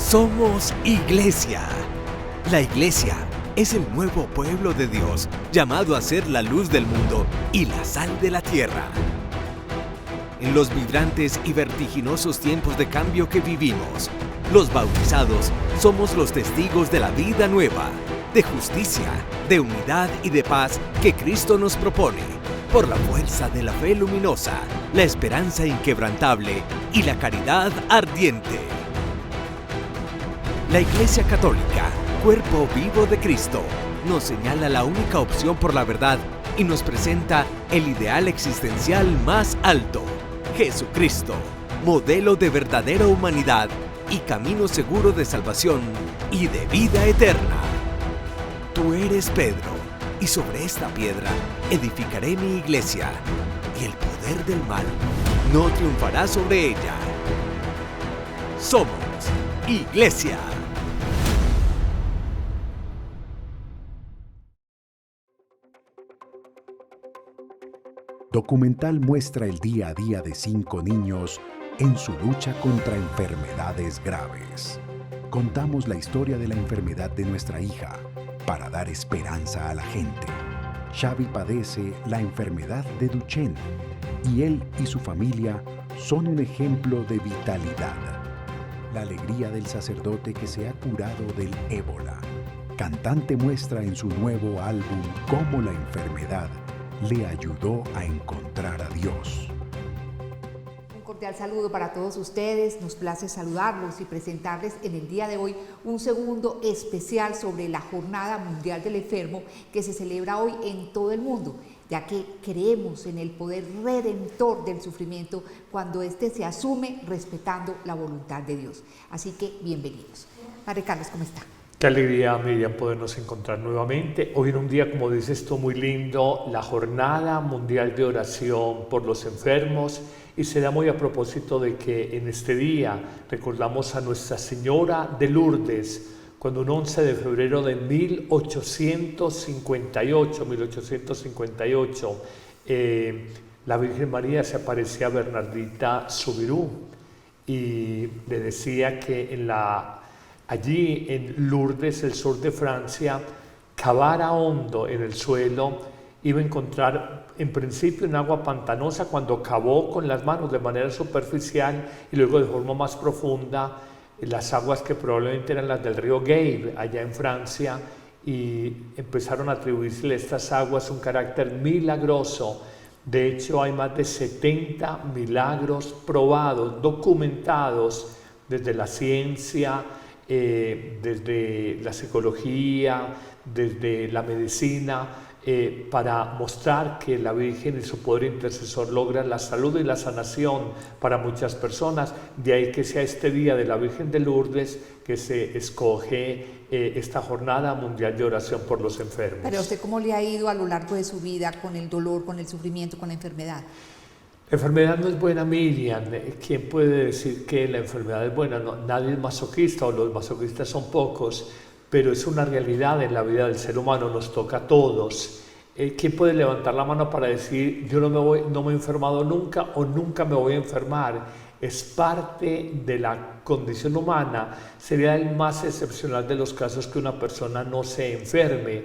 Somos Iglesia. La Iglesia es el nuevo pueblo de Dios, llamado a ser la luz del mundo y la sal de la tierra. En los vibrantes y vertiginosos tiempos de cambio que vivimos, los bautizados somos los testigos de la vida nueva, de justicia, de unidad y de paz que Cristo nos propone, por la fuerza de la fe luminosa, la esperanza inquebrantable y la caridad ardiente. La Iglesia Católica, cuerpo vivo de Cristo, nos señala la única opción por la verdad y nos presenta el ideal existencial más alto: Jesucristo, modelo de verdadera humanidad y camino seguro de salvación y de vida eterna. Tú eres Pedro, y sobre esta piedra edificaré mi iglesia, y el poder del mal no triunfará sobre ella. Somos Iglesia. Documental muestra el día a día de 5 niños en su lucha contra enfermedades graves. Contamos la historia de la enfermedad de nuestra hija para dar esperanza a la gente. Xavi padece la enfermedad de Duchenne y él y su familia son un ejemplo de vitalidad. La alegría del sacerdote que se ha curado del ébola. Cantante muestra en su nuevo álbum cómo la enfermedad le ayudó a encontrar a Dios. Un cordial saludo para todos ustedes. Nos place saludarlos y presentarles en el día de hoy un segundo especial sobre la Jornada Mundial del Enfermo que se celebra hoy en todo el mundo, ya que creemos en el poder redentor del sufrimiento cuando éste se asume respetando la voluntad de Dios. Así que bienvenidos. Padre Carlos, ¿cómo está? Qué alegría, Miriam, podernos encontrar nuevamente. Hoy en un día, como dices tú, muy lindo, la Jornada Mundial de Oración por los Enfermos, y será muy a propósito de que en este día recordamos a Nuestra Señora de Lourdes, cuando un 11 de febrero de 1858, la Virgen María se aparecía a Bernardita Soubirous y le decía que allí en Lourdes, el sur de Francia, cavara hondo en el suelo, iba a encontrar en principio un agua pantanosa. Cuando cavó con las manos de manera superficial y luego de forma más profunda, las aguas que probablemente eran las del río Gave, allá en Francia, y empezaron a atribuirse a estas aguas un carácter milagroso. De hecho, hay más de 70 milagros probados, documentados desde la ciencia, desde la psicología, desde la medicina, para mostrar que la Virgen y su poder intercesor logran la salud y la sanación para muchas personas. De ahí que sea este día de la Virgen de Lourdes que se escoge esta Jornada Mundial de Oración por los Enfermos. Pero ¿usted cómo le ha ido a lo largo de su vida con el dolor, con el sufrimiento, con la enfermedad? La enfermedad no es buena, Miriam. ¿Quién puede decir que la enfermedad es buena? No, nadie es masoquista, o los masoquistas son pocos, pero es una realidad en la vida del ser humano, nos toca a todos. ¿Quién puede levantar la mano para decir yo no me he enfermado nunca o nunca me voy a enfermar? Es parte de la condición humana. Sería el más excepcional de los casos que una persona no se enferme,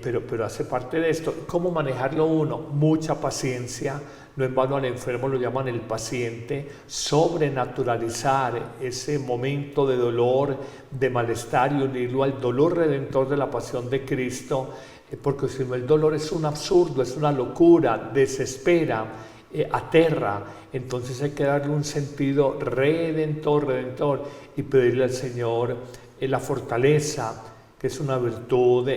pero hace parte de esto. ¿Cómo manejarlo uno? Mucha paciencia. No en vano al enfermo lo llaman el paciente. Sobrenaturalizar ese momento de dolor, de malestar, y unirlo al dolor redentor de la pasión de Cristo, porque si no, el dolor es un absurdo, es una locura, desespera, aterra. Entonces hay que darle un sentido redentor, y pedirle al Señor la fortaleza, que es una virtud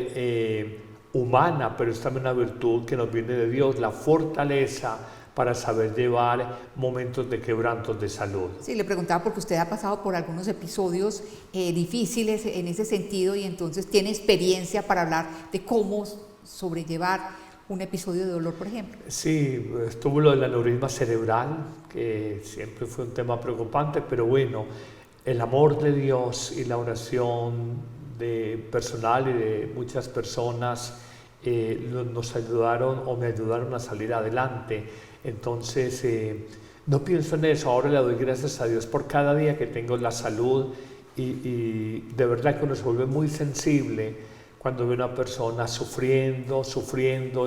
humana, pero es también una virtud que nos viene de Dios, la fortaleza para saber llevar momentos de quebrantos de salud. Sí, le preguntaba porque usted ha pasado por algunos episodios difíciles en ese sentido, y entonces tiene experiencia para hablar de cómo sobrellevar un episodio de dolor, por ejemplo. Sí, estuvo lo del aneurisma cerebral, que siempre fue un tema preocupante, pero bueno, el amor de Dios y la oración personal y de muchas personas nos ayudaron, o me ayudaron a salir adelante. Entonces, no pienso en eso. Ahora le doy gracias a Dios por cada día que tengo la salud y de verdad que uno se vuelve muy sensible cuando ve una persona sufriendo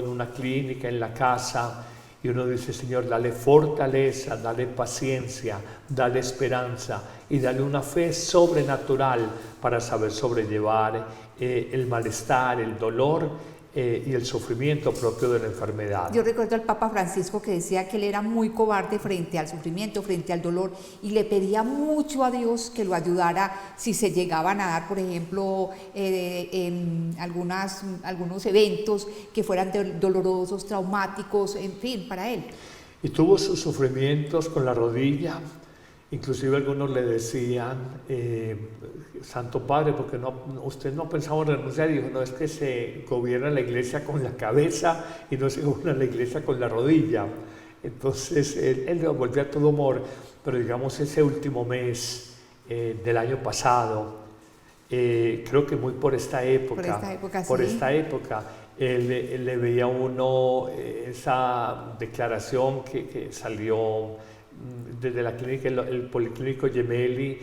en una clínica, en la casa, y uno dice, Señor, dale fortaleza, dale paciencia, dale esperanza y dale una fe sobrenatural para saber sobrellevar el malestar, el dolor y el sufrimiento propio de la enfermedad. Yo recuerdo al Papa Francisco que decía que él era muy cobarde frente al sufrimiento, frente al dolor, y le pedía mucho a Dios que lo ayudara si se llegaban a dar, por ejemplo, en algunos eventos que fueran dolorosos, traumáticos, en fin, para él. Y tuvo sus sufrimientos con la rodilla. Inclusive algunos le decían, Santo Padre, porque usted no pensaba en renunciar, y dijo, no, es que se gobierna la iglesia con la cabeza y no se gobierna la iglesia con la rodilla. Entonces él le volvió a todo humor, pero digamos ese último mes del año pasado, creo que muy por esta época, le veía a uno esa declaración que salió desde la clínica, el Policlínico Gemelli,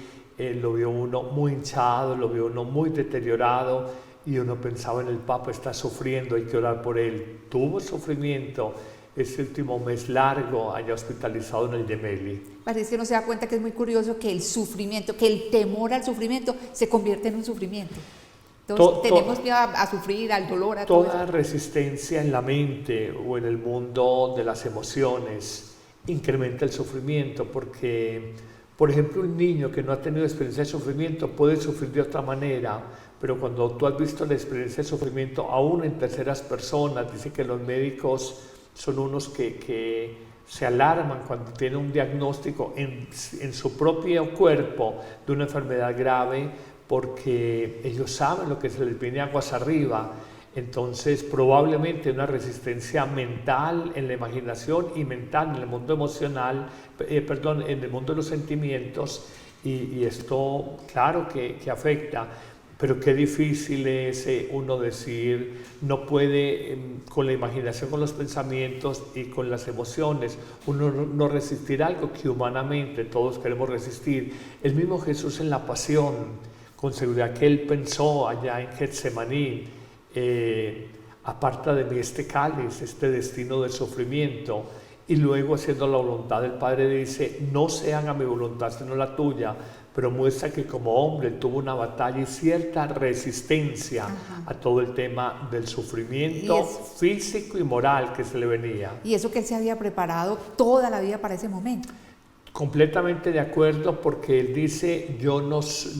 lo vio uno muy hinchado, lo vio uno muy deteriorado, y uno pensaba en el Papa, está sufriendo, hay que orar por él. Tuvo sufrimiento ese último mes largo allá hospitalizado en el Gemelli. Parece que uno se da cuenta que es muy curioso que el sufrimiento, que el temor al sufrimiento se convierte en un sufrimiento. Entonces tenemos miedo a sufrir, al dolor, a todo eso. Toda resistencia en la mente o en el mundo de las emociones incrementa el sufrimiento, porque, por ejemplo, un niño que no ha tenido experiencia de sufrimiento puede sufrir de otra manera, pero cuando tú has visto la experiencia de sufrimiento aún en terceras personas, dice que los médicos son unos que se alarman cuando tienen un diagnóstico en su propio cuerpo de una enfermedad grave, porque ellos saben lo que se les viene aguas arriba. Entonces, probablemente una resistencia mental en la imaginación y mental en el mundo emocional, en el mundo de los sentimientos, y esto, claro que afecta, pero qué difícil es uno decir, no puede con la imaginación, con los pensamientos y con las emociones, uno no resistir algo que humanamente todos queremos resistir. El mismo Jesús en la pasión, con seguridad que él pensó allá en Getsemaní, aparta de mí este cáliz, este destino de sufrimiento, y luego, haciendo la voluntad del Padre, dice, no se haga mi voluntad sino la tuya, pero muestra que como hombre tuvo una batalla y cierta resistencia a todo el tema del sufrimiento físico y moral que se le venía. Y eso que él se había preparado toda la vida para ese momento. Completamente de acuerdo, porque él dice,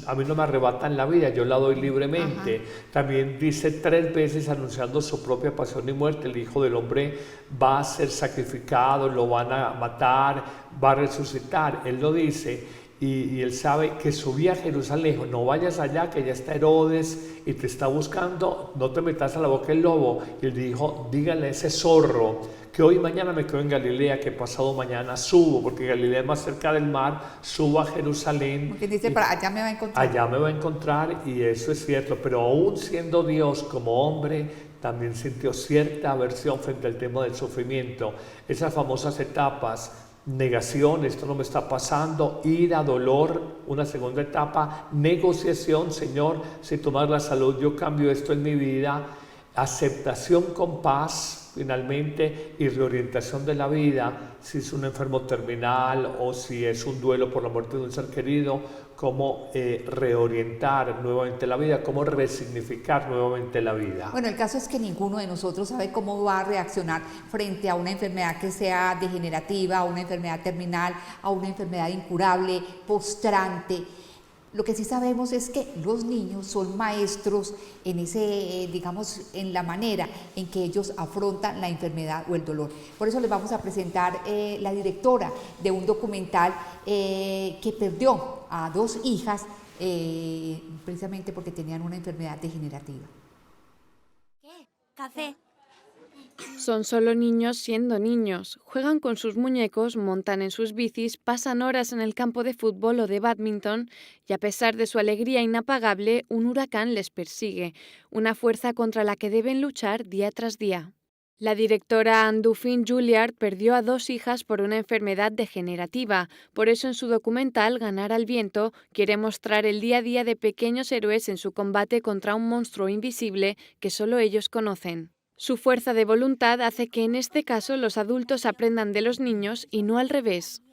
a mí no me arrebatan la vida, yo la doy libremente. También dice 3 veces anunciando su propia pasión y muerte, el Hijo del Hombre va a ser sacrificado, lo van a matar, va a resucitar. Él lo dice, y él sabe que subía a Jerusalén, no vayas allá, que ya está Herodes y te está buscando, no te metas a la boca del lobo. Y él dijo, dígale a ese zorro que hoy y mañana me quedo en Galilea, que pasado mañana subo, porque Galilea es más cerca del mar, subo a Jerusalén. Porque dice, para allá me va a encontrar. Allá me va a encontrar, y eso es cierto, pero aún siendo Dios como hombre, también sintió cierta aversión frente al tema del sufrimiento. Esas famosas etapas, negación, esto no me está pasando, ira, dolor, una segunda etapa, negociación, Señor, si tomas la salud, yo cambio esto en mi vida, aceptación con paz, finalmente, y reorientación de la vida, si es un enfermo terminal o si es un duelo por la muerte de un ser querido, cómo reorientar nuevamente la vida, cómo resignificar nuevamente la vida. Bueno, el caso es que ninguno de nosotros sabe cómo va a reaccionar frente a una enfermedad que sea degenerativa, a una enfermedad terminal, a una enfermedad incurable, postrante. Lo que sí sabemos es que los niños son maestros en en la manera en que ellos afrontan la enfermedad o el dolor. Por eso les vamos a presentar la directora de un documental que perdió a 2 hijas precisamente porque tenían una enfermedad degenerativa. ¿Qué? ¿Café? Son solo niños siendo niños. Juegan con sus muñecos, montan en sus bicis, pasan horas en el campo de fútbol o de bádminton, y a pesar de su alegría inapagable, un huracán les persigue, una fuerza contra la que deben luchar día tras día. La directora Anne Duffield-Juilliard perdió a 2 hijas por una enfermedad degenerativa. Por eso en su documental Ganar al viento quiere mostrar el día a día de pequeños héroes en su combate contra un monstruo invisible que solo ellos conocen. Su fuerza de voluntad hace que en este caso los adultos aprendan de los niños y no al revés.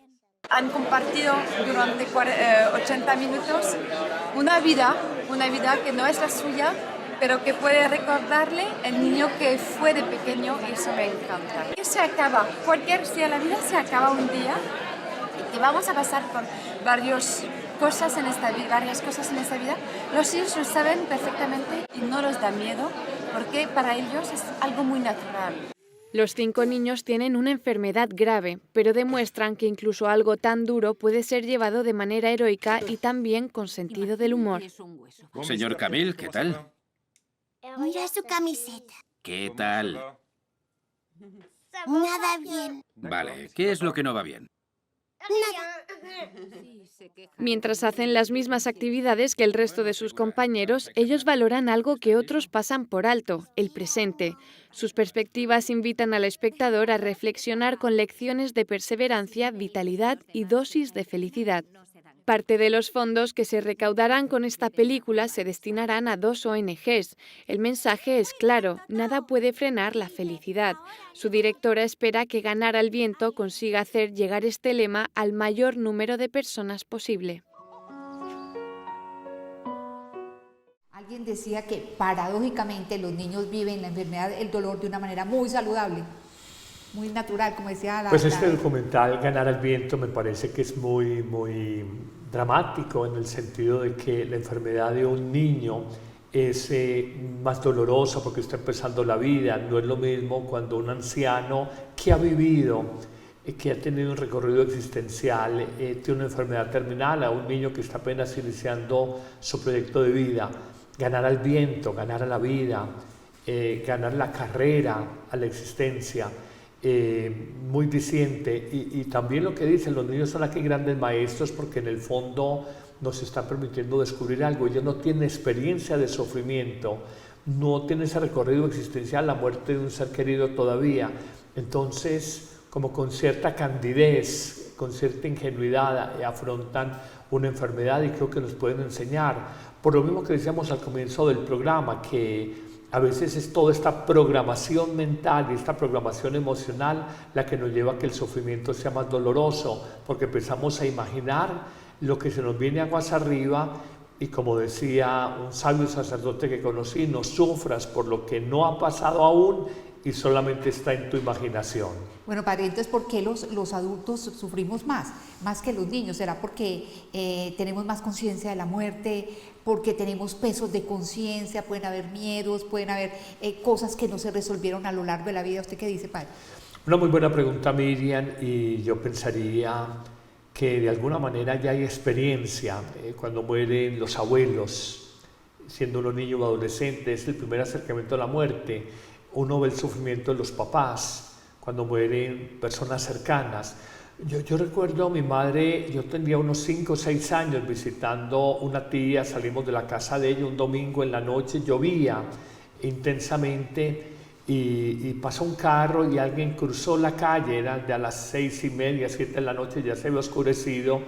Han compartido durante 80 minutos una vida que no es la suya, pero que puede recordarle el niño que fue de pequeño, y eso me encanta. Y se acaba, cualquier día, la vida se acaba un día y vamos a pasar por varias cosas en esta vida. Los niños lo saben perfectamente y no les da miedo, porque para ellos es algo muy natural. Los 5 niños tienen una enfermedad grave, pero demuestran que incluso algo tan duro puede ser llevado de manera heroica y también con sentido del humor. Señor Camille, ¿qué tal? Mira su camiseta. ¿Qué tal? Nada bien. Vale, ¿qué es lo que no va bien? Mientras hacen las mismas actividades que el resto de sus compañeros, ellos valoran algo que otros pasan por alto, el presente. Sus perspectivas invitan al espectador a reflexionar con lecciones de perseverancia, vitalidad y dosis de felicidad. Parte de los fondos que se recaudarán con esta película se destinarán a 2 ONGs. El mensaje es claro, nada puede frenar la felicidad. Su directora espera que Ganar al viento consiga hacer llegar este lema al mayor número de personas posible. Alguien decía que paradójicamente los niños viven la enfermedad, el dolor de una manera muy saludable, muy natural, como decía la... Pues este documental, Ganar al viento, me parece que es muy dramático en el sentido de que la enfermedad de un niño es más dolorosa porque está empezando la vida. No es lo mismo cuando un anciano que ha vivido, que ha tenido un recorrido existencial, tiene una enfermedad terminal, a un niño que está apenas iniciando su proyecto de vida. Ganar al viento, ganar a la vida, ganar la carrera a la existencia. Muy diciente y también lo que dicen, los niños son aquí grandes maestros porque en el fondo nos están permitiendo descubrir algo. Ellos no tienen experiencia de sufrimiento, no tienen ese recorrido existencial, la muerte de un ser querido todavía. Entonces, como con cierta candidez, con cierta ingenuidad, afrontan una enfermedad y creo que nos pueden enseñar. Por lo mismo que decíamos al comienzo del programa, que a veces es toda esta programación mental y esta programación emocional la que nos lleva a que el sufrimiento sea más doloroso, porque empezamos a imaginar lo que se nos viene aguas arriba y, como decía un sabio sacerdote que conocí, no sufras por lo que no ha pasado aún y solamente está en tu imaginación. Bueno, padre, entonces, ¿por qué los adultos sufrimos más que los niños? ¿Será porque tenemos más conciencia de la muerte, porque tenemos pesos de conciencia, pueden haber miedos, pueden haber cosas que no se resolvieron a lo largo de la vida? ¿Usted qué dice, padre? Una muy buena pregunta, Miriam, y yo pensaría que de alguna manera ya hay experiencia cuando mueren los abuelos, siendo uno niño o adolescente, es el primer acercamiento a la muerte. Uno ve el sufrimiento de los papás cuando mueren personas cercanas. Yo recuerdo a mi madre, yo tenía unos 5 o 6 años visitando una tía, salimos de la casa de ella un domingo en la noche, llovía intensamente y pasó un carro y alguien cruzó la calle, era de a las 6:30, 7 de la noche, ya se había oscurecido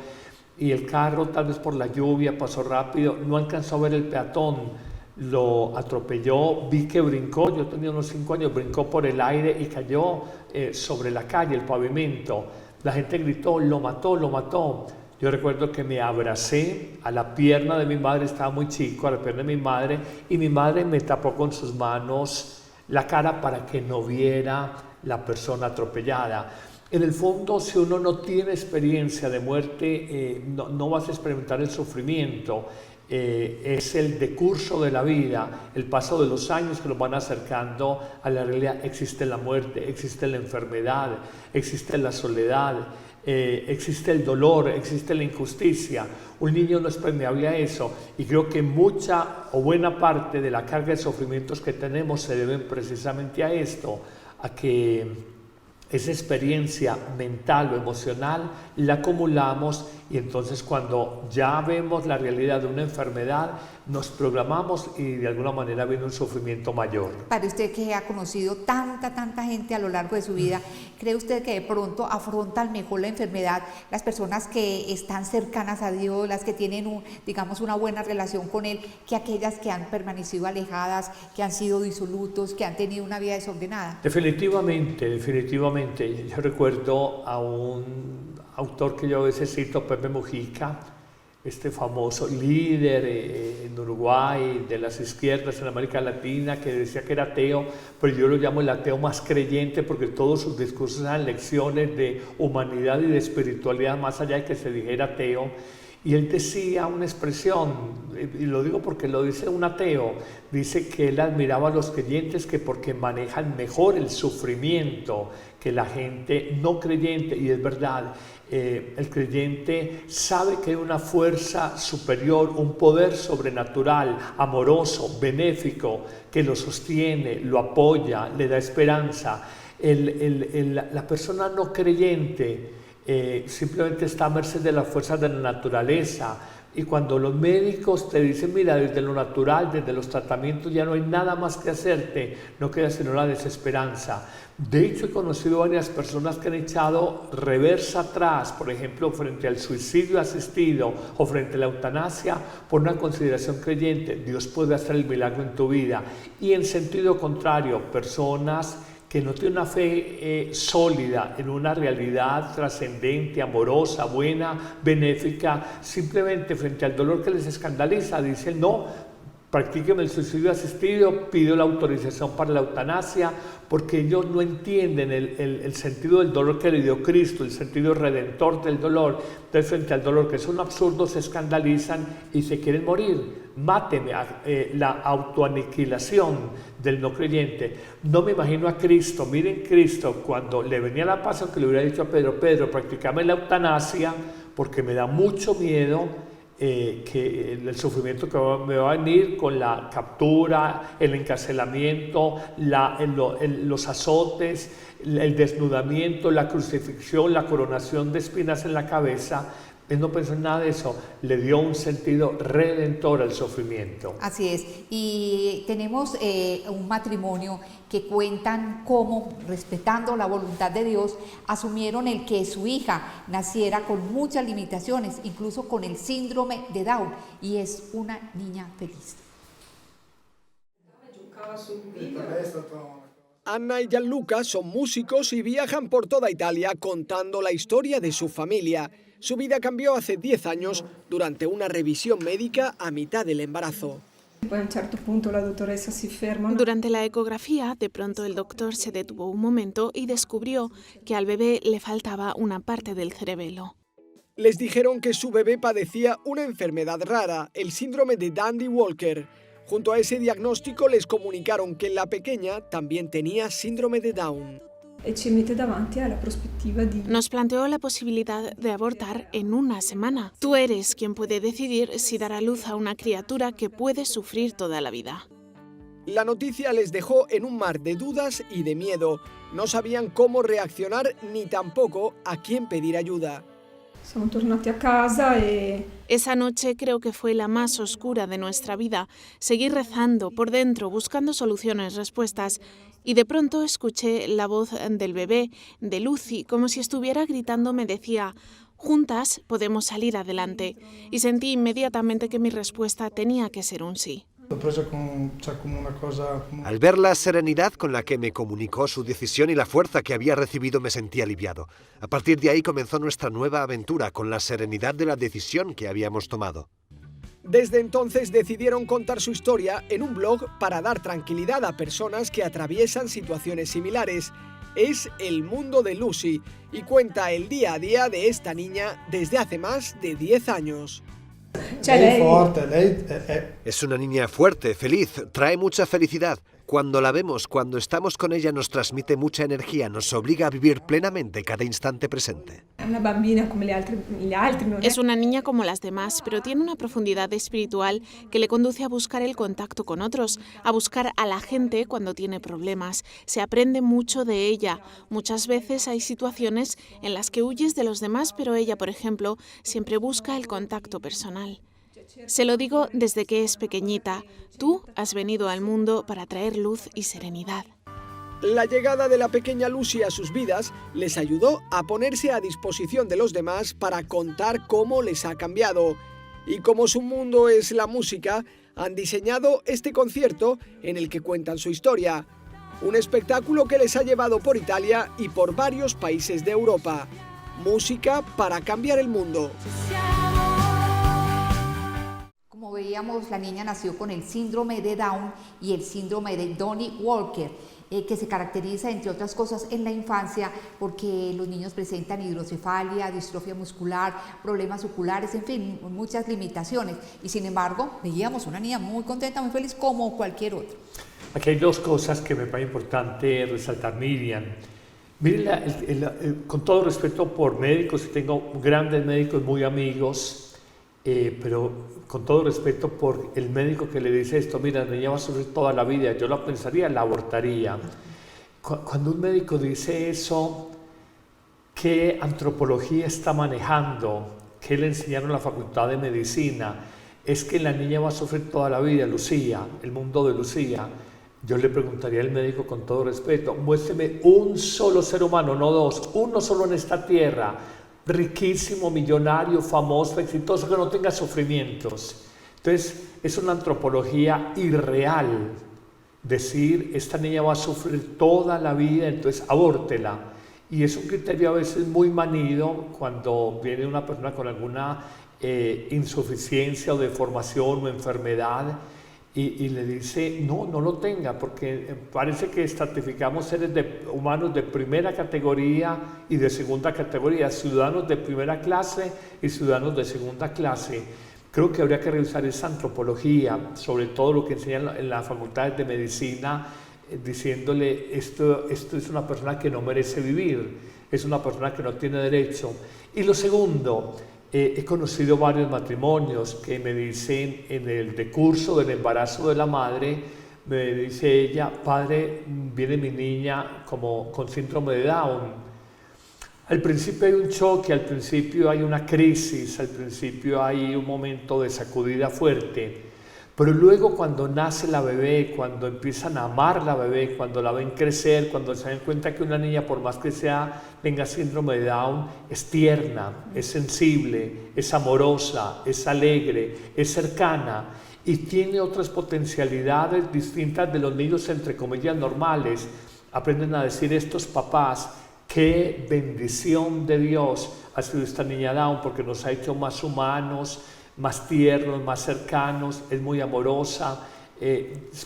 y el carro, tal vez por la lluvia, pasó rápido, no alcanzó a ver el peatón, lo atropelló, vi que brincó, yo tenía unos 5 años, brincó por el aire y cayó sobre la calle, el pavimento. La gente gritó, lo mató, lo mató. Yo recuerdo que me abracé a la pierna de mi madre, estaba muy chico, a la pierna de mi madre, y mi madre me tapó con sus manos la cara para que no viera la persona atropellada. En el fondo, si uno no tiene experiencia de muerte, no vas a experimentar el sufrimiento. Es el decurso de la vida, el paso de los años que nos van acercando a la realidad. Existe la muerte, existe la enfermedad, existe la soledad, existe el dolor, existe la injusticia. Un niño no es permeable a eso y creo que mucha o buena parte de la carga de sufrimientos que tenemos se deben precisamente a esto, a que esa experiencia mental o emocional la acumulamos y entonces cuando ya vemos la realidad de una enfermedad nos programamos y de alguna manera viene un sufrimiento mayor. Para usted que ha conocido tanta gente a lo largo de su vida, ¿cree usted que de pronto afrontan mejor la enfermedad las personas que están cercanas a Dios, las que tienen digamos una buena relación con Él, que aquellas que han permanecido alejadas, que han sido disolutos, que han tenido una vida desordenada? Definitivamente. Yo recuerdo a un autor que yo a veces cito, Pepe Mujica, este famoso líder en Uruguay de las izquierdas en América Latina, que decía que era ateo, pero yo lo llamo el ateo más creyente porque todos sus discursos eran lecciones de humanidad y de espiritualidad más allá de que se dijera ateo. Y él decía una expresión, y lo digo porque lo dice un ateo, dice que él admiraba a los creyentes que porque manejan mejor el sufrimiento que la gente no creyente, y es verdad, el creyente sabe que hay una fuerza superior, un poder sobrenatural, amoroso, benéfico, que lo sostiene, lo apoya, le da esperanza. La persona no creyente simplemente está a merced de las fuerzas de la naturaleza, y cuando los médicos te dicen, mira, desde lo natural, desde los tratamientos ya no hay nada más que hacerte, no queda sino la desesperanza. De hecho, he conocido varias personas que han echado reversa atrás, por ejemplo, frente al suicidio asistido o frente a la eutanasia, por una consideración creyente. Dios puede hacer el milagro en tu vida. Y en sentido contrario, personas que no tienen una fe sólida en una realidad trascendente, amorosa, buena, benéfica, simplemente frente al dolor que les escandaliza, dicen no, practíqueme el suicidio asistido, pido la autorización para la eutanasia, porque ellos no entienden el sentido del dolor que le dio Cristo, el sentido redentor del dolor. Entonces, frente al dolor, que es un absurdo, se escandalizan y se quieren morir. Máteme, la autoaniquilación del no creyente. No me imagino a Cristo, miren Cristo, cuando le venía la paz, que le hubiera dicho a Pedro, practícame la eutanasia, porque me da mucho miedo que el sufrimiento que me va a venir con la captura, el encarcelamiento, los azotes, el desnudamiento, la crucifixión, la coronación de espinas en la cabeza. Él no pensó en nada de eso, le dio un sentido redentor al sufrimiento. Así es, y tenemos un matrimonio que cuentan cómo, respetando la voluntad de Dios, asumieron el que su hija naciera con muchas limitaciones, incluso con el síndrome de Down, y es una niña feliz. Anna y Gianluca son músicos y viajan por toda Italia contando la historia de su familia. Su vida cambió hace 10 años durante una revisión médica a mitad del embarazo. Durante la ecografía, de pronto el doctor se detuvo un momento y descubrió que al bebé le faltaba una parte del cerebelo. Les dijeron que su bebé padecía una enfermedad rara, el síndrome de Dandy-Walker. Junto a ese diagnóstico les comunicaron que la pequeña también tenía síndrome de Down. Nos planteó la posibilidad de abortar en una semana. Tú eres quien puede decidir si dar a luz a una criatura que puede sufrir toda la vida. La noticia les dejó en un mar de dudas y de miedo. No sabían cómo reaccionar ni tampoco a quién pedir ayuda. Esa noche creo que fue la más oscura de nuestra vida. Seguí rezando por dentro, buscando soluciones, respuestas. Y de pronto escuché la voz del bebé, de Lucy, como si estuviera gritando, me decía, juntas podemos salir adelante. Y sentí inmediatamente que mi respuesta tenía que ser un sí. Al ver la serenidad con la que me comunicó su decisión y la fuerza que había recibido, me sentí aliviado. A partir de ahí comenzó nuestra nueva aventura con la serenidad de la decisión que habíamos tomado. Desde entonces decidieron contar su historia en un blog para dar tranquilidad a personas que atraviesan situaciones similares. Es El Mundo de Lucy y cuenta el día a día de esta niña desde hace más de 10 años. Es una niña fuerte, feliz, trae mucha felicidad. Cuando la vemos, cuando estamos con ella, nos transmite mucha energía, nos obliga a vivir plenamente cada instante presente. Es una niña como las demás, pero tiene una profundidad espiritual que le conduce a buscar el contacto con otros, a buscar a la gente cuando tiene problemas. Se aprende mucho de ella. Muchas veces hay situaciones en las que huyes de los demás, pero ella, por ejemplo, siempre busca el contacto personal. Se lo digo desde que es pequeñita. Tú has venido al mundo para traer luz y serenidad. La llegada de la pequeña Lucy a sus vidas les ayudó a ponerse a disposición de los demás para contar cómo les ha cambiado. Y como su mundo es la música, han diseñado este concierto en el que cuentan su historia. Un espectáculo que les ha llevado por Italia y por varios países de Europa. Música para cambiar el mundo. Como veíamos, la niña nació con el síndrome de Down y el síndrome de Donnie-Walker, que se caracteriza, entre otras cosas, en la infancia porque los niños presentan hidrocefalia, distrofia muscular, problemas oculares, en fin, muchas limitaciones. Y sin embargo, veíamos una niña muy contenta, muy feliz, como cualquier otra. Aquí hay dos cosas que me parece importante resaltar, Miriam. Miren, con todo respeto por médicos, y tengo grandes médicos muy amigos, pero con todo respeto por el médico que le dice esto, mira, la niña va a sufrir toda la vida, yo la pensaría, la abortaría. Cuando un médico dice eso, ¿qué antropología está manejando? ¿Qué le enseñaron en la Facultad de Medicina? Es que la niña va a sufrir toda la vida, Lucía, el mundo de Lucía. Yo le preguntaría al médico con todo respeto, muéstreme un solo ser humano, no dos, uno solo en esta tierra, riquísimo, millonario, famoso, exitoso, que no tenga sufrimientos. Entonces, es una antropología irreal decir, esta niña va a sufrir toda la vida, entonces abórtela. Y es un criterio a veces muy manido cuando viene una persona con alguna insuficiencia o deformación o enfermedad y le dice, no lo tenga, porque parece que estratificamos seres humanos de primera categoría y de segunda categoría, ciudadanos de primera clase y ciudadanos de segunda clase. Creo que habría que revisar esa antropología, sobre todo lo que enseñan en las facultades de medicina, diciéndole, esto es una persona que no merece vivir, es una persona que no tiene derecho. Y lo segundo, he conocido varios matrimonios que me dicen en el decurso del embarazo de la madre, me dice ella, padre, viene mi niña como con síndrome de Down. Al principio hay un choque, al principio hay una crisis, al principio hay un momento de sacudida fuerte, pero luego cuando nace la bebé, cuando empiezan a amar la bebé, cuando la ven crecer, cuando se dan cuenta que una niña, por más que tenga síndrome de Down, es tierna, es sensible, es amorosa, es alegre, es cercana y tiene otras potencialidades distintas de los niños, entre comillas, normales, aprenden a decir estos papás, qué bendición de Dios ha sido esta niña Down porque nos ha hecho más humanos, más tiernos, más cercanos, es muy amorosa,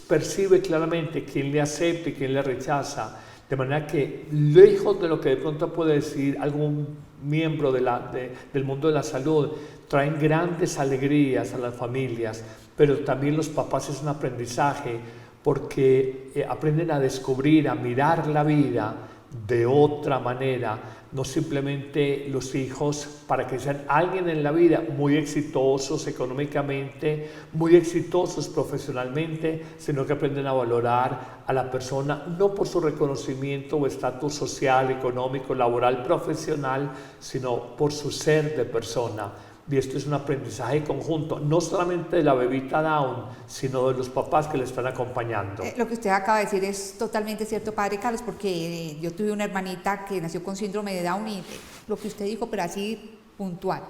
percibe claramente quién le acepta y quién le rechaza, de manera que lejos de lo que de pronto puede decir algún miembro del mundo de la salud, traen grandes alegrías a las familias, pero también los papás es un aprendizaje porque aprenden a descubrir, a mirar la vida de otra manera, no simplemente los hijos para que sean alguien en la vida, muy exitosos económicamente, muy exitosos profesionalmente, sino que aprenden a valorar a la persona no por su reconocimiento o estatus social, económico, laboral, profesional, sino por su ser de persona. Y esto es un aprendizaje conjunto, no solamente de la bebita Down, sino de los papás que le están acompañando. Lo que usted acaba de decir es totalmente cierto, padre Carlos, porque yo tuve una hermanita que nació con síndrome de Down y lo que usted dijo, pero así puntual.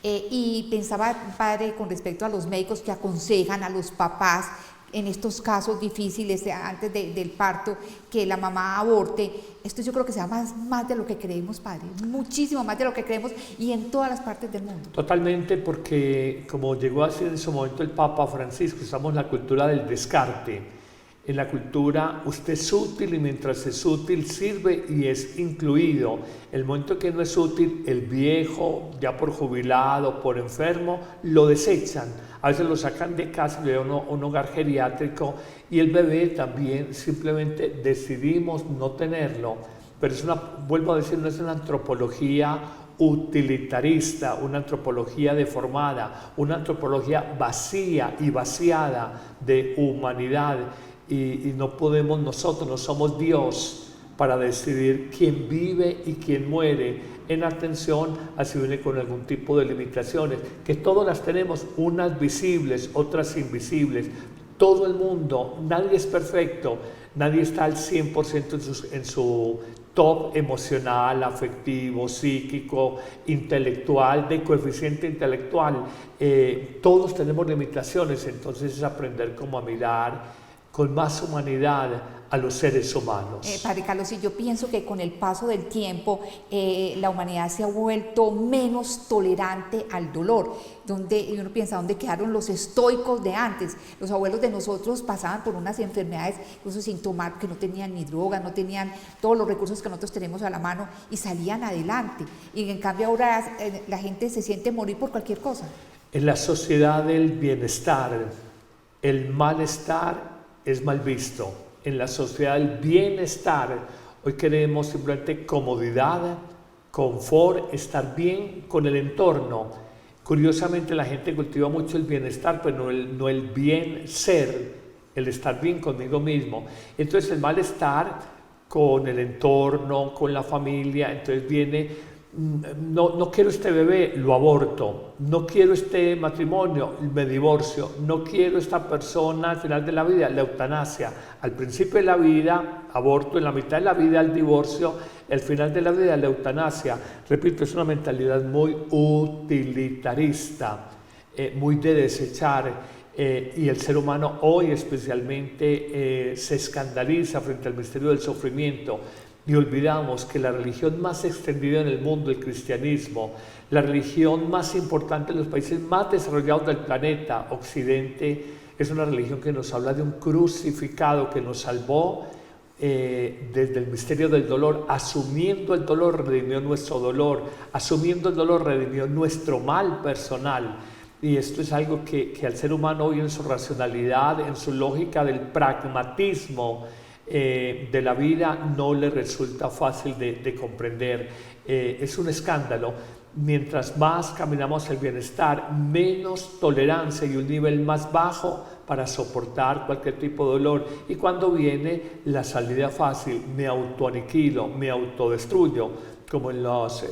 Y pensaba, padre, con respecto a los médicos que aconsejan a los papás en estos casos difíciles antes del parto, que la mamá aborte. Esto yo creo que sea más de lo que creemos, padre, muchísimo más de lo que creemos y en todas las partes del mundo. Totalmente, porque como llegó a decir en su momento el Papa Francisco, estamos en la cultura del descarte. En la cultura usted es útil y mientras es útil sirve y es incluido. El momento que no es útil, el viejo, ya por jubilado, por enfermo, lo desechan. A veces lo sacan de casa, le dan un hogar geriátrico y el bebé también simplemente decidimos no tenerlo. Pero es vuelvo a decir, no es una antropología utilitarista, una antropología deformada, una antropología vacía y vaciada de humanidad. Y no podemos nosotros, no somos Dios para decidir quién vive y quién muere. En atención, así viene con algún tipo de limitaciones, que todas las tenemos, unas visibles, otras invisibles. Todo el mundo, nadie es perfecto, nadie está al 100% en su top emocional, afectivo, psíquico, intelectual, de coeficiente intelectual. Todos tenemos limitaciones, entonces es aprender cómo a mirar con más humanidad a los seres humanos. Padre Carlos, y yo pienso que con el paso del tiempo la humanidad se ha vuelto menos tolerante al dolor, donde uno piensa, ¿dónde quedaron los estoicos de antes? Los abuelos de nosotros pasaban por unas enfermedades, incluso sin tomar, que no tenían ni drogas, no tenían todos los recursos que nosotros tenemos a la mano y salían adelante. Y en cambio ahora la gente se siente morir por cualquier cosa. En la sociedad del bienestar, el malestar es mal visto. En la sociedad del bienestar, hoy queremos simplemente comodidad, confort, estar bien con el entorno. Curiosamente la gente cultiva mucho el bienestar, pero no el bien ser, el estar bien conmigo mismo. Entonces el malestar con el entorno, con la familia, entonces viene... No quiero este bebé, lo aborto. No quiero este matrimonio, me divorcio. No quiero esta persona al final de la vida, la eutanasia. Al principio de la vida, aborto. En la mitad de la vida, el divorcio. Al final de la vida, la eutanasia. Repito, es una mentalidad muy utilitarista, muy de desechar. Y el ser humano hoy especialmente se escandaliza frente al misterio del sufrimiento. Y olvidamos que la religión más extendida en el mundo, el cristianismo, la religión más importante en los países más desarrollados del planeta, Occidente, es una religión que nos habla de un crucificado que nos salvó desde el misterio del dolor. Asumiendo el dolor, redimió nuestro dolor. Asumiendo el dolor, redimió nuestro mal personal. Y esto es algo que al ser humano hoy en su racionalidad, en su lógica del pragmatismo, de la vida no le resulta fácil de comprender. Es un escándalo. Mientras más caminamos hacia el bienestar, menos tolerancia y un nivel más bajo para soportar cualquier tipo de dolor. Y cuando viene la salida fácil, me autoaniquilo, me autodestruyo, como en los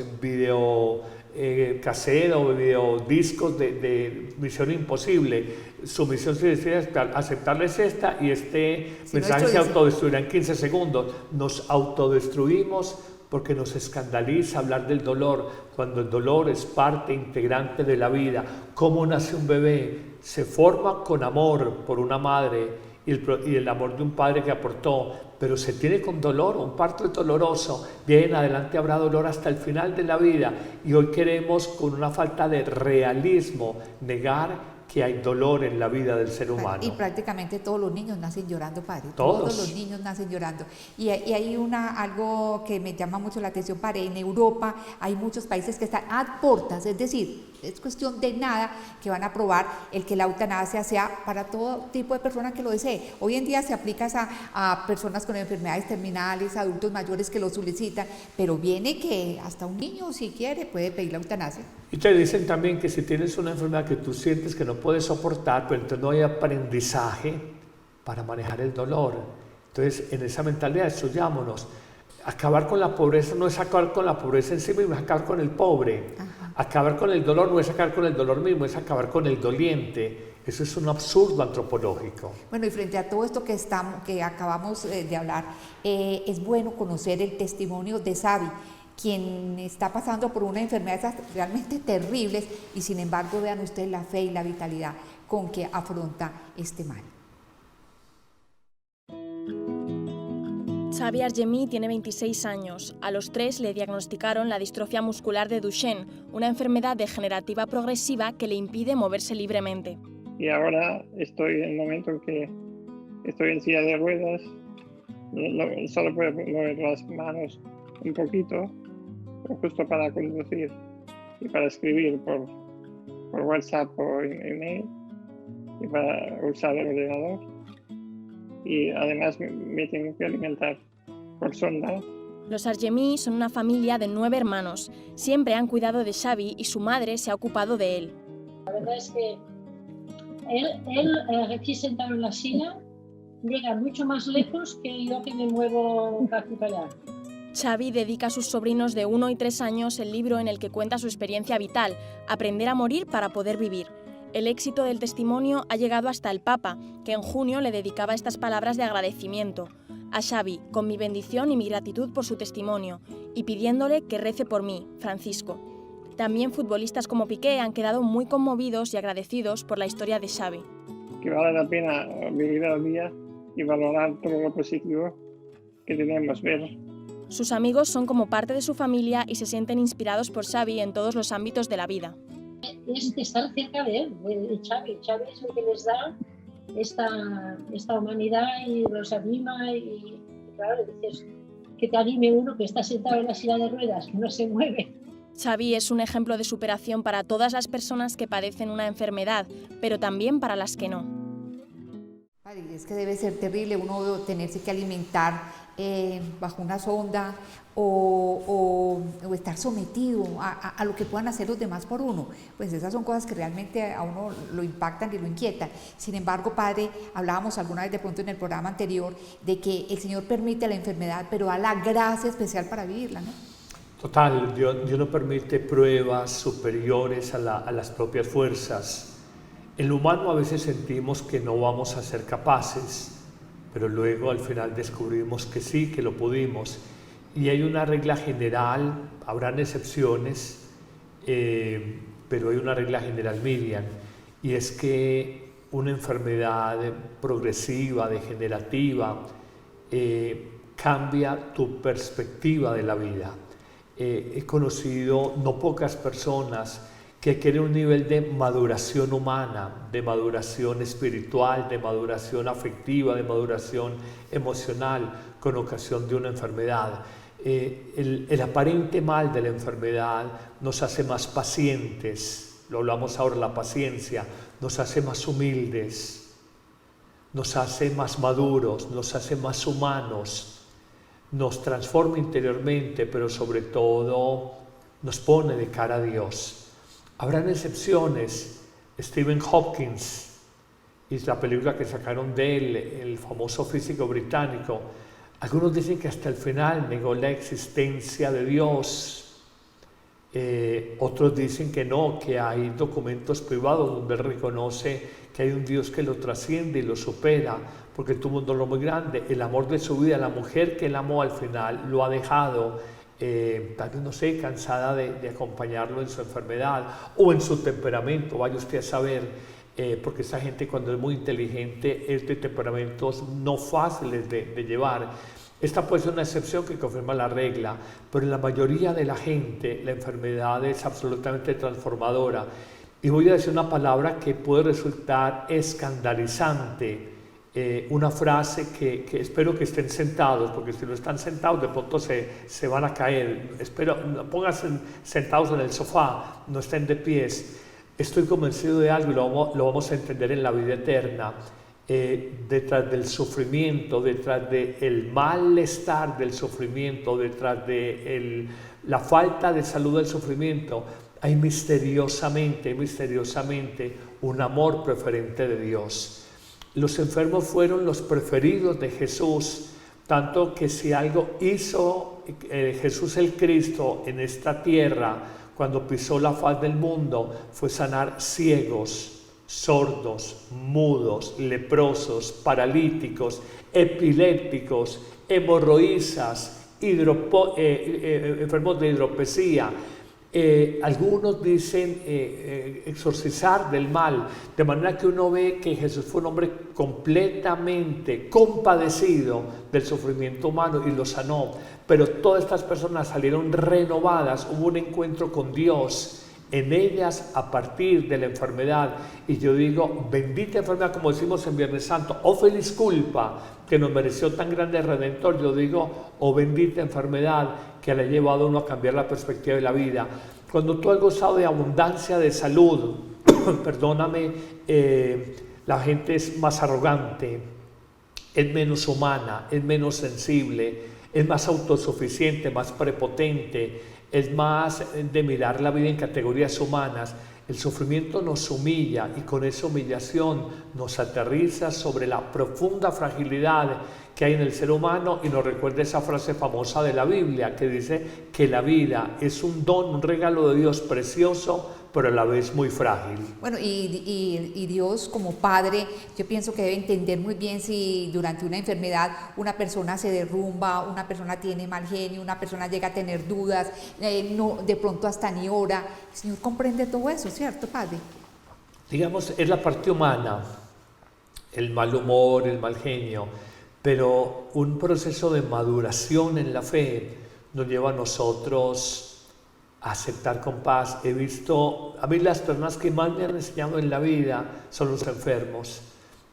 caseros o videodiscos de Misión Imposible. Su misión es aceptarles esta y este mensaje se autodestruirá en 15 segundos. Nos autodestruimos porque nos escandaliza hablar del dolor, cuando el dolor es parte integrante de la vida. ¿Cómo nace un bebé? Se forma con amor por una madre y el amor de un padre que aportó, pero se tiene con dolor. Un parto es doloroso, de ahí en adelante habrá dolor hasta el final de la vida, y hoy queremos, con una falta de realismo, negar que hay dolor en la vida del ser humano. Y prácticamente todos los niños nacen llorando, padre. Todos los niños nacen llorando. Y hay algo que me llama mucho la atención, padre. En Europa hay muchos países que están ad portas, es decir, es cuestión de nada que van a aprobar el que la eutanasia sea para todo tipo de persona que lo desee. Hoy en día se aplica a personas con enfermedades terminales, adultos mayores que lo solicitan, pero viene que hasta un niño, si quiere, puede pedir la eutanasia. Y te dicen también que si tienes una enfermedad que tú sientes que no puedes soportar, pero entonces no hay aprendizaje para manejar el dolor. Entonces, en esa mentalidad estudiámonos. Acabar con la pobreza no es acabar con la pobreza en sí mismo, es acabar con el pobre. Ajá. Acabar con el dolor no es acabar con el dolor mismo, es acabar con el doliente. Eso es un absurdo antropológico. Bueno, y frente a todo esto que acabamos de hablar, es bueno conocer el testimonio de Sabi, quien está pasando por una enfermedad realmente terribles, y sin embargo vean ustedes la fe y la vitalidad con que afronta este mal. Xavi Argemí tiene 26 años. A los 3 le diagnosticaron la distrofia muscular de Duchenne, una enfermedad degenerativa progresiva que le impide moverse libremente. Y ahora estoy en el momento en que estoy en silla de ruedas, solo puedo mover las manos un poquito, justo para conducir y para escribir por WhatsApp o email y para usar el ordenador. Y además me tengo que alimentar por sonda. Los Argemí son una familia de 9 hermanos. Siempre han cuidado de Xavi y su madre se ha ocupado de él. La verdad es que él aquí sentado en la silla llega mucho más lejos que yo que me muevo para aquí para allá. Xavi dedica a sus sobrinos de 1 y 3 años el libro en el que cuenta su experiencia vital, Aprender a morir para poder vivir. El éxito del testimonio ha llegado hasta el Papa, que en junio le dedicaba estas palabras de agradecimiento. A Xavi, con mi bendición y mi gratitud por su testimonio, y pidiéndole que rece por mí, Francisco. También futbolistas como Piqué han quedado muy conmovidos y agradecidos por la historia de Xavi. Que vale la pena vivir el día y valorar todo lo positivo que tenemos ver. Sus amigos son como parte de su familia y se sienten inspirados por Xavi en todos los ámbitos de la vida. Es estar cerca de él, de Xavi. Xavi es el que les da esta humanidad y los anima y claro, dices que te anime uno que está sentado en la silla de ruedas, que no se mueve. Xavi es un ejemplo de superación para todas las personas que padecen una enfermedad, pero también para las que no. Es que debe ser terrible uno tenerse que alimentar bajo una sonda o estar sometido a lo que puedan hacer los demás por uno. Pues esas son cosas que realmente a uno lo impactan y lo inquietan. Sin embargo, padre, hablábamos alguna vez de pronto en el programa anterior de que el Señor permite la enfermedad, pero da la gracia especial para vivirla, ¿no? Total, Dios no permite pruebas superiores a las propias fuerzas. En lo humano a veces sentimos que no vamos a ser capaces, pero luego al final descubrimos que sí, que lo pudimos. Y hay una regla general, habrán excepciones, pero hay una regla general, Miriam, y es que una enfermedad progresiva, degenerativa, cambia tu perspectiva de la vida. He conocido no pocas personas que quieren un nivel de maduración humana, de maduración espiritual, de maduración afectiva, de maduración emocional con ocasión de una enfermedad. El aparente mal de la enfermedad nos hace más pacientes, lo hablamos ahora, la paciencia, nos hace más humildes, nos hace más maduros, nos hace más humanos, nos transforma interiormente, pero sobre todo nos pone de cara a Dios. Habrán excepciones. Stephen Hawking, y la película que sacaron de él, el famoso físico británico, algunos dicen que hasta el final negó la existencia de Dios. Otros dicen que no, que hay documentos privados donde él reconoce que hay un Dios que lo trasciende y lo supera, porque tuvo un dolor muy grande. El amor de su vida, la mujer que él amó al final, lo ha dejado. Tal vez, no sé, cansada de acompañarlo en su enfermedad o en su temperamento, vaya usted a saber, porque esa gente cuando es muy inteligente es de temperamentos no fáciles de llevar. Esta puede ser una excepción que confirma la regla, pero en la mayoría de la gente la enfermedad es absolutamente transformadora. Y voy a decir una palabra que puede resultar escandalizante. Una frase que espero que estén sentados, porque si no están sentados de pronto se van a caer. Espero, pónganse sentados en el sofá, no estén de pies. Estoy convencido de algo y lo vamos a entender en la vida eterna. Detrás del sufrimiento, detrás del malestar del sufrimiento, detrás de la falta de salud del sufrimiento, hay misteriosamente un amor preferente de Dios. Los enfermos fueron los preferidos de Jesús, tanto que si algo hizo Jesús el Cristo en esta tierra, cuando pisó la faz del mundo, fue sanar ciegos, sordos, mudos, leprosos, paralíticos, epilépticos, hemorroísas, enfermos de hidropesía. Algunos dicen exorcizar del mal, de manera que uno ve que Jesús fue un hombre completamente compadecido del sufrimiento humano y lo sanó, pero todas estas personas salieron renovadas, hubo un encuentro con Dios en ellas a partir de la enfermedad. Y yo digo, bendita enfermedad, como decimos en Viernes Santo, oh feliz culpa que nos mereció tan grande Redentor. Yo digo, oh bendita enfermedad que le ha llevado a uno a cambiar la perspectiva de la vida. Cuando tú has gozado de abundancia de salud, perdóname, la gente es más arrogante, es menos humana, es menos sensible, es más autosuficiente, más prepotente, es más de mirar la vida en categorías humanas. El sufrimiento nos humilla y con esa humillación nos aterriza sobre la profunda fragilidad que hay en el ser humano y nos recuerda esa frase famosa de la Biblia que dice que la vida es un don, un regalo de Dios precioso, pero a la vez muy frágil. Bueno, y Dios como Padre, yo pienso que debe entender muy bien si durante una enfermedad una persona se derrumba, una persona tiene mal genio, una persona llega a tener dudas, no, de pronto hasta ni ora. El Señor comprende todo eso, ¿cierto, Padre? Digamos, es la parte humana, el mal humor, el mal genio, pero un proceso de maduración en la fe nos lleva a nosotros a aceptar con paz. He visto, a mí las personas que más me han enseñado en la vida son los enfermos,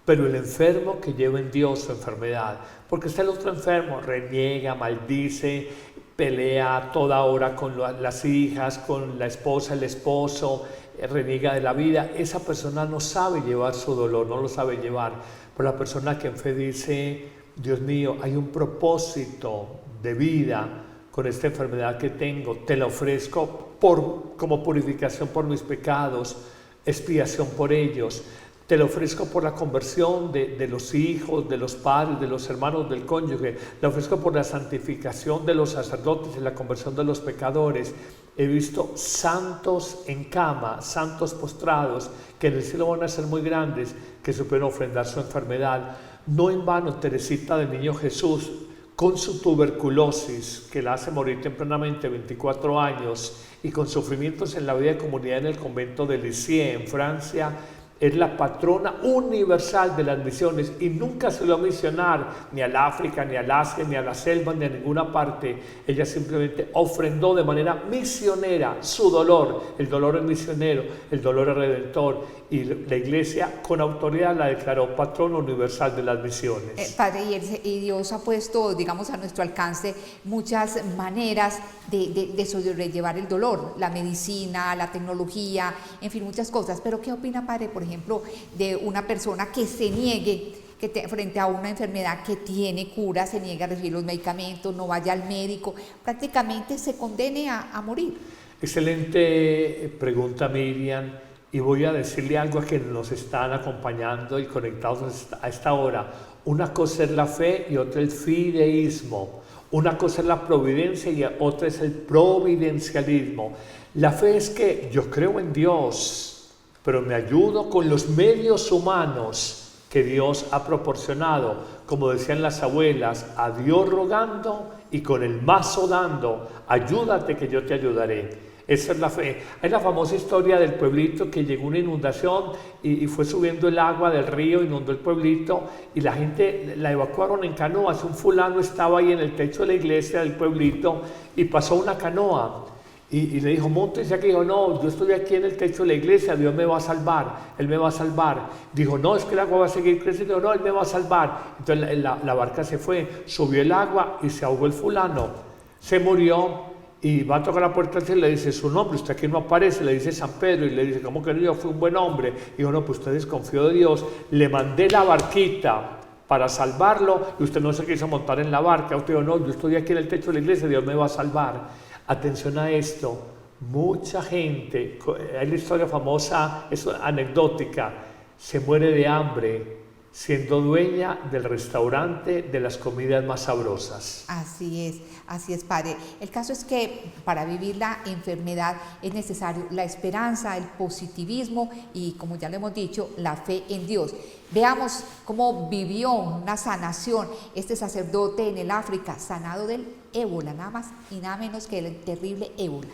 pero el enfermo que lleva en Dios su enfermedad, porque está el otro enfermo, reniega, maldice, pelea a toda hora con las hijas, con la esposa, el esposo, reniega de la vida. Esa persona no sabe llevar su dolor, no lo sabe llevar, pero la persona que en fe dice, Dios mío, hay un propósito de vida con esta enfermedad que tengo, te la ofrezco como purificación por mis pecados, expiación por ellos, te la ofrezco por la conversión de los hijos, de los padres, de los hermanos, del cónyuge, la ofrezco por la santificación de los sacerdotes y la conversión de los pecadores. He visto santos en cama, santos postrados, que en el cielo van a ser muy grandes, que supieron ofrendar su enfermedad. No en vano Teresita del Niño Jesús, con su tuberculosis, que la hace morir tempranamente, 24 años, y con sufrimientos en la vida de comunidad en el convento de Lisieux, en Francia, es la patrona universal de las misiones y nunca se lo va a misionar ni al África, ni al Asia, ni a la selva, ni a ninguna parte. Ella simplemente ofrendó de manera misionera su dolor. El dolor es misionero, el dolor es redentor, y la Iglesia con autoridad la declaró patrona universal de las misiones. Padre, y Dios ha puesto, digamos, a nuestro alcance muchas maneras de sobrellevar el dolor, la medicina, la tecnología, en fin, muchas cosas. Pero ¿qué opina, Padre, por ejemplo, de una persona que se niegue, frente a una enfermedad que tiene cura, se niega a recibir los medicamentos, no vaya al médico, prácticamente se condene a morir? Excelente pregunta, Miriam, y voy a decirle algo a quienes nos están acompañando y conectados a esta hora. Una cosa es la fe y otra el fideísmo. Una cosa es la providencia y otra es el providencialismo. La fe es que yo creo en Dios, pero me ayudo con los medios humanos que Dios ha proporcionado. Como decían las abuelas, a Dios rogando y con el mazo dando, ayúdate que yo te ayudaré. Esa es la fe. Hay la famosa historia del pueblito que llegó una inundación y fue subiendo el agua del río, inundó el pueblito y la gente la evacuaron en canoas. Un fulano estaba ahí en el techo de la iglesia del pueblito y pasó una canoa y le dijo, móntese aquí. Dijo, no, yo estoy aquí en el techo de la iglesia, Dios me va a salvar, Él me va a salvar. Dijo, no, es que el agua va a seguir creciendo. Dijo, no, Él me va a salvar. Entonces la barca se fue, subió el agua y se ahogó el fulano, se murió. Y va a tocar la puerta y le dice su nombre, usted aquí no aparece, le dice San Pedro, y le dice, ¿cómo que no? Yo fui un buen hombre. Y dijo, no, pues usted desconfió de Dios, le mandé la barquita para salvarlo y usted no se quiso montar en la barca. Usted dijo, no, yo estoy aquí en el techo de la iglesia, Dios me va a salvar. Atención a esto, mucha gente, hay la historia famosa, es anecdótica, se muere de hambre siendo dueña del restaurante de las comidas más sabrosas. Así es, Padre. El caso es que para vivir la enfermedad es necesario la esperanza, el positivismo y, como ya lo hemos dicho, la fe en Dios. Veamos cómo vivió una sanación este sacerdote en el África, sanado del ébola, nada más y nada menos que el terrible ébola.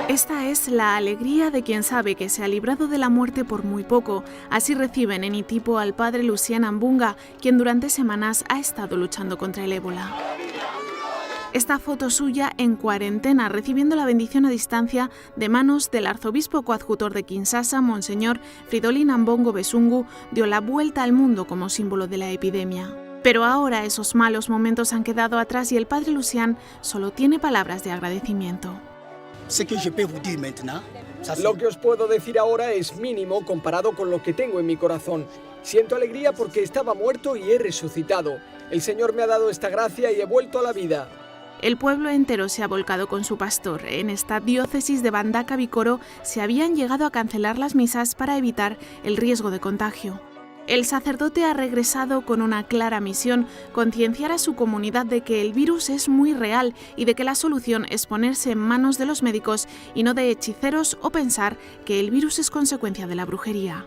Esta es la alegría de quien sabe que se ha librado de la muerte por muy poco. Así reciben en Itipo al padre Lucian Ambunga, quien durante semanas ha estado luchando contra el ébola. Esta foto suya en cuarentena, recibiendo la bendición a distancia de manos del arzobispo coadjutor de Kinshasa, Monseñor Fridolin Ambongo Besungu, dio la vuelta al mundo como símbolo de la epidemia. Pero ahora esos malos momentos han quedado atrás y el padre Lucian solo tiene palabras de agradecimiento. Lo que os puedo decir ahora es mínimo comparado con lo que tengo en mi corazón. Siento alegría porque estaba muerto y he resucitado. El Señor me ha dado esta gracia y he vuelto a la vida. El pueblo entero se ha volcado con su pastor. En esta diócesis de Bandaka-Bikoro se habían llegado a cancelar las misas para evitar el riesgo de contagio. El sacerdote ha regresado con una clara misión: concienciar a su comunidad de que el virus es muy real y de que la solución es ponerse en manos de los médicos y no de hechiceros o pensar que el virus es consecuencia de la brujería.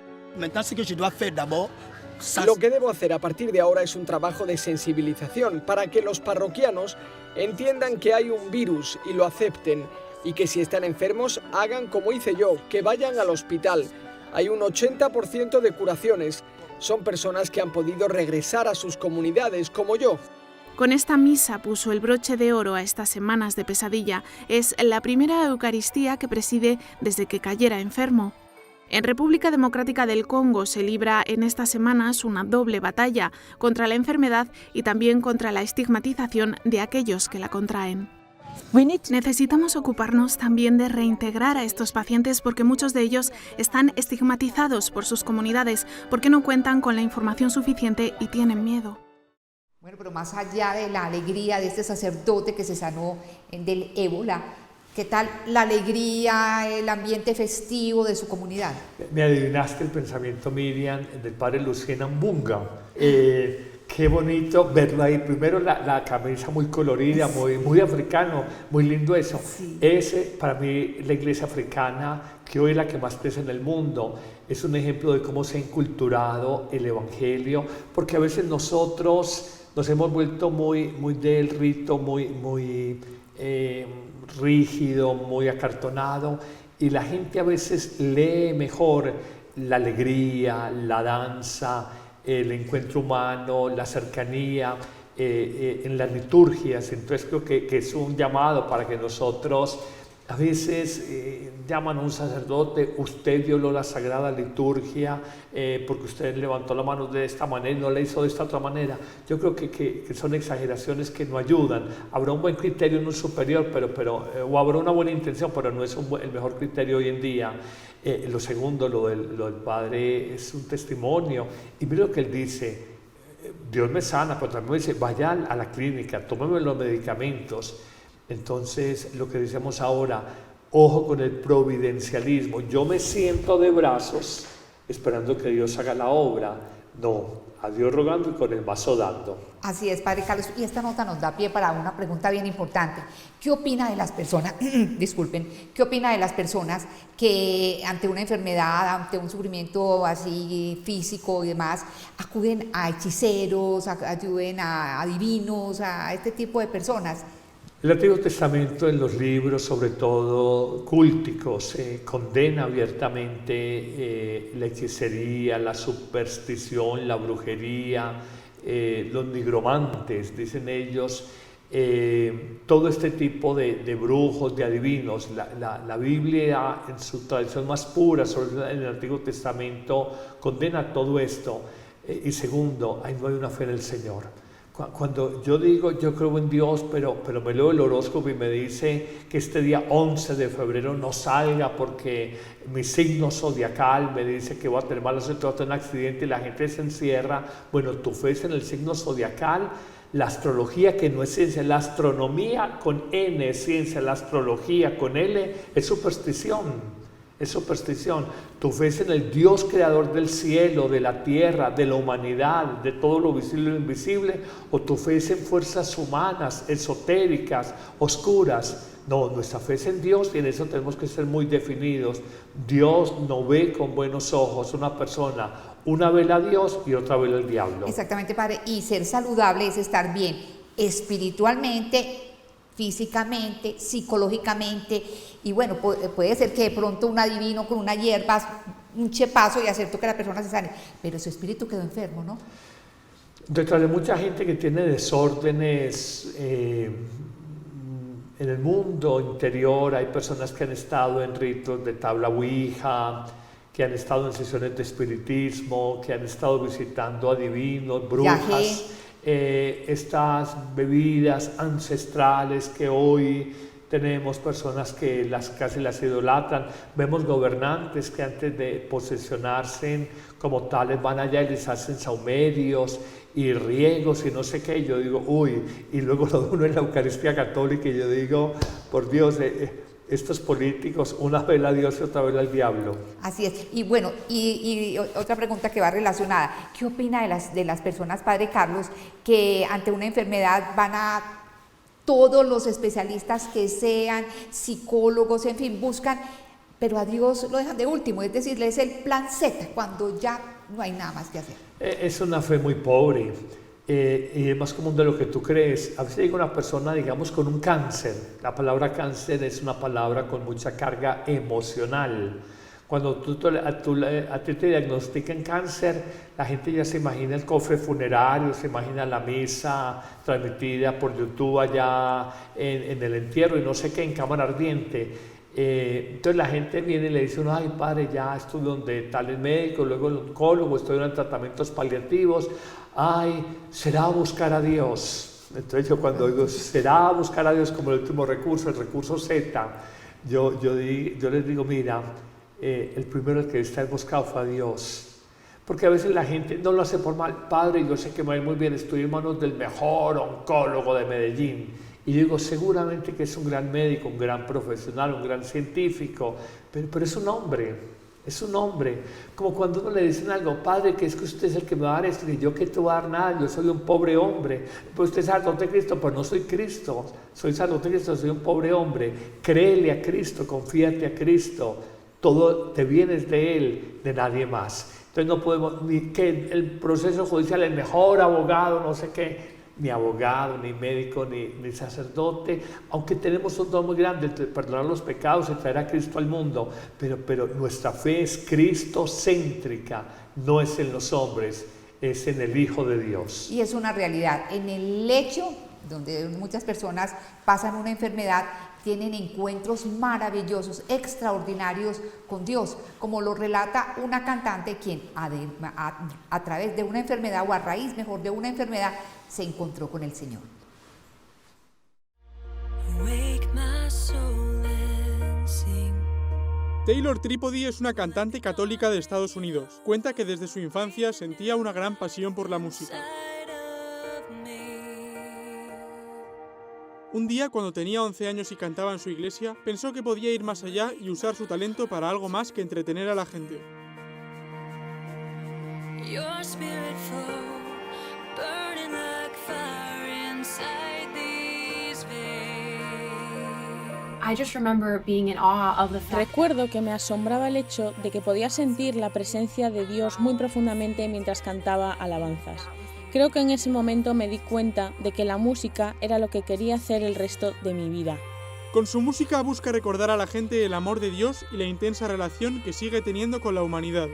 Lo que debo hacer a partir de ahora es un trabajo de sensibilización para que los parroquianos entiendan que hay un virus y lo acepten, y que si están enfermos hagan como hice yo, que vayan al hospital. Hay un 80% de curaciones. Son personas que han podido regresar a sus comunidades, como yo. Con esta misa puso el broche de oro a estas semanas de pesadilla. Es la primera Eucaristía que preside desde que cayera enfermo. En República Democrática del Congo se libra en estas semanas una doble batalla contra la enfermedad y también contra la estigmatización de aquellos que la contraen. Necesitamos ocuparnos también de reintegrar a estos pacientes porque muchos de ellos están estigmatizados por sus comunidades, porque no cuentan con la información suficiente y tienen miedo. Bueno, pero más allá de la alegría de este sacerdote que se sanó del ébola, ¿qué tal la alegría, el ambiente festivo de su comunidad? Me adivinaste el pensamiento, Miriam, del padre Lucien Ambunga. Qué bonito verlo ahí. Primero la camisa muy colorida, muy africano, muy lindo eso. Sí. Para mí, la iglesia africana, que hoy es la que más crece en el mundo, es un ejemplo de cómo se ha inculturado el evangelio, porque a veces nosotros nos hemos vuelto muy del rito, muy rígido, muy acartonado, y la gente a veces lee mejor la alegría, la danza, el encuentro humano, la cercanía en las liturgias. Entonces creo que es un llamado para que nosotros, a veces llaman a un sacerdote, usted violó la sagrada liturgia porque usted levantó la mano de esta manera y no la hizo de esta otra manera. Yo creo que son exageraciones que no ayudan. Habrá un buen criterio en un superior, o habrá una buena intención, pero no es el mejor criterio hoy en día. Lo segundo, lo del padre, es un testimonio. Y mira lo que él dice: Dios me sana, pero también me dice, vaya a la clínica, tómeme los medicamentos. Entonces, lo que decimos ahora, ojo con el providencialismo. Yo me siento de brazos esperando que Dios haga la obra. No, a Dios rogando y con el vaso dando. Así es, Padre Carlos, y esta nota nos da pie para una pregunta bien importante. ¿Qué opina de las personas, qué opina de las personas que ante una enfermedad, ante un sufrimiento así físico y demás, acuden a hechiceros, acuden a adivinos, a este tipo de personas? El Antiguo Testamento, en los libros, sobre todo cúlticos, condena abiertamente la hechicería, la superstición, la brujería, los nigromantes, dicen ellos, todo este tipo de brujos, de adivinos. La Biblia, en su tradición más pura, sobre todo en el Antiguo Testamento, condena todo esto. Y segundo, ahí no hay una fe en el Señor. Cuando yo digo, yo creo en Dios, pero me leo el horóscopo y me dice que este día 11 de febrero no salga porque mi signo zodiacal me dice que voy a tener mala suerte, voy a tener un accidente y la gente se encierra. Bueno, tu fe es en el signo zodiacal, la astrología, que no es ciencia, la astronomía con N es ciencia, la astrología con L es superstición. Es superstición. Tu fe es en el Dios creador del cielo, de la tierra, de la humanidad, de todo lo visible y lo invisible, o tu fe es en fuerzas humanas, esotéricas, oscuras. No, nuestra fe es en Dios y en eso tenemos que ser muy definidos. Dios no ve con buenos ojos una persona. Una vela a Dios y otra vela al diablo. Exactamente, Padre. Y ser saludable es estar bien espiritualmente, físicamente, psicológicamente, y bueno, puede ser que de pronto un adivino con una hierba, un chepazo y acepto que la persona se sane, pero su espíritu quedó enfermo, ¿no? Detrás de mucha gente que tiene desórdenes en el mundo interior hay personas que han estado en ritos de tabla ouija, que han estado en sesiones de espiritismo, que han estado visitando adivinos, brujas, estas bebidas ancestrales que hoy tenemos personas que casi las idolatran. Vemos gobernantes que antes de posesionarse como tales van allá y les hacen saumerios y riegos y no sé qué. Yo digo, uy, y luego lo de uno en la Eucaristía Católica y yo digo, por Dios, estos políticos, una vez a Dios y otra vez al diablo. Así es. Y bueno, y otra pregunta que va relacionada. ¿Qué opina de las personas, Padre Carlos, que ante una enfermedad van a todos los especialistas que sean, psicólogos, en fin, buscan, pero a Dios lo dejan de último? Es decir, es el plan Z, cuando ya no hay nada más que hacer. Es una fe muy pobre. Y es más común de lo que tú crees. A veces llega una persona, digamos, con un cáncer. La palabra cáncer es una palabra con mucha carga emocional. Cuando a ti te diagnostican cáncer, la gente ya se imagina el cofre funerario, se imagina la misa transmitida por YouTube allá en el entierro y no sé qué, en cámara ardiente. Entonces la gente viene y le dice, ay padre, ya estuve donde tal médico, luego el oncólogo, estoy en tratamientos paliativos. Ay, será buscar a Dios. Entonces yo cuando digo, será buscar a Dios como el último recurso, el recurso Z, yo les digo, mira, el primero que está buscado fue a Dios. Porque a veces la gente no lo hace por mal. Padre, yo sé que me va muy bien, estoy en manos del mejor oncólogo de Medellín. Y yo digo, seguramente que es un gran médico, un gran profesional, un gran científico, pero es un hombre. Es un hombre, como cuando uno le dicen algo, padre, que es que usted es el que me va a dar esto, y yo que te voy a dar nada, yo soy un pobre hombre, pues usted es sacerdote de Cristo, pues no soy Cristo, soy sacerdote de Cristo, soy un pobre hombre, créele a Cristo, confíate a Cristo, todo te vienes de Él, de nadie más. Entonces no podemos, ni que el proceso judicial, el mejor abogado, no sé qué, ni abogado, ni médico, ni sacerdote, aunque tenemos un don muy grande de perdonar los pecados y traer a Cristo al mundo, pero nuestra fe es cristocéntrica, no es en los hombres, es en el Hijo de Dios. Y es una realidad, en el hecho donde muchas personas pasan una enfermedad, tienen encuentros maravillosos, extraordinarios con Dios, como lo relata una cantante quien a través de una enfermedad, o a raíz mejor de una enfermedad, se encontró con el Señor. Taylor Tripodi es una cantante católica de Estados Unidos. Cuenta que desde su infancia sentía una gran pasión por la música. Un día, cuando tenía 11 años y cantaba en su iglesia, pensó que podía ir más allá y usar su talento para algo más que entretener a la gente. Recuerdo que me asombraba el hecho de que podía sentir la presencia de Dios muy profundamente mientras cantaba alabanzas. Creo que en ese momento me di cuenta de que la música era lo que quería hacer el resto de mi vida. Con su música busca recordar a la gente el amor de Dios y la intensa relación que sigue teniendo con la humanidad.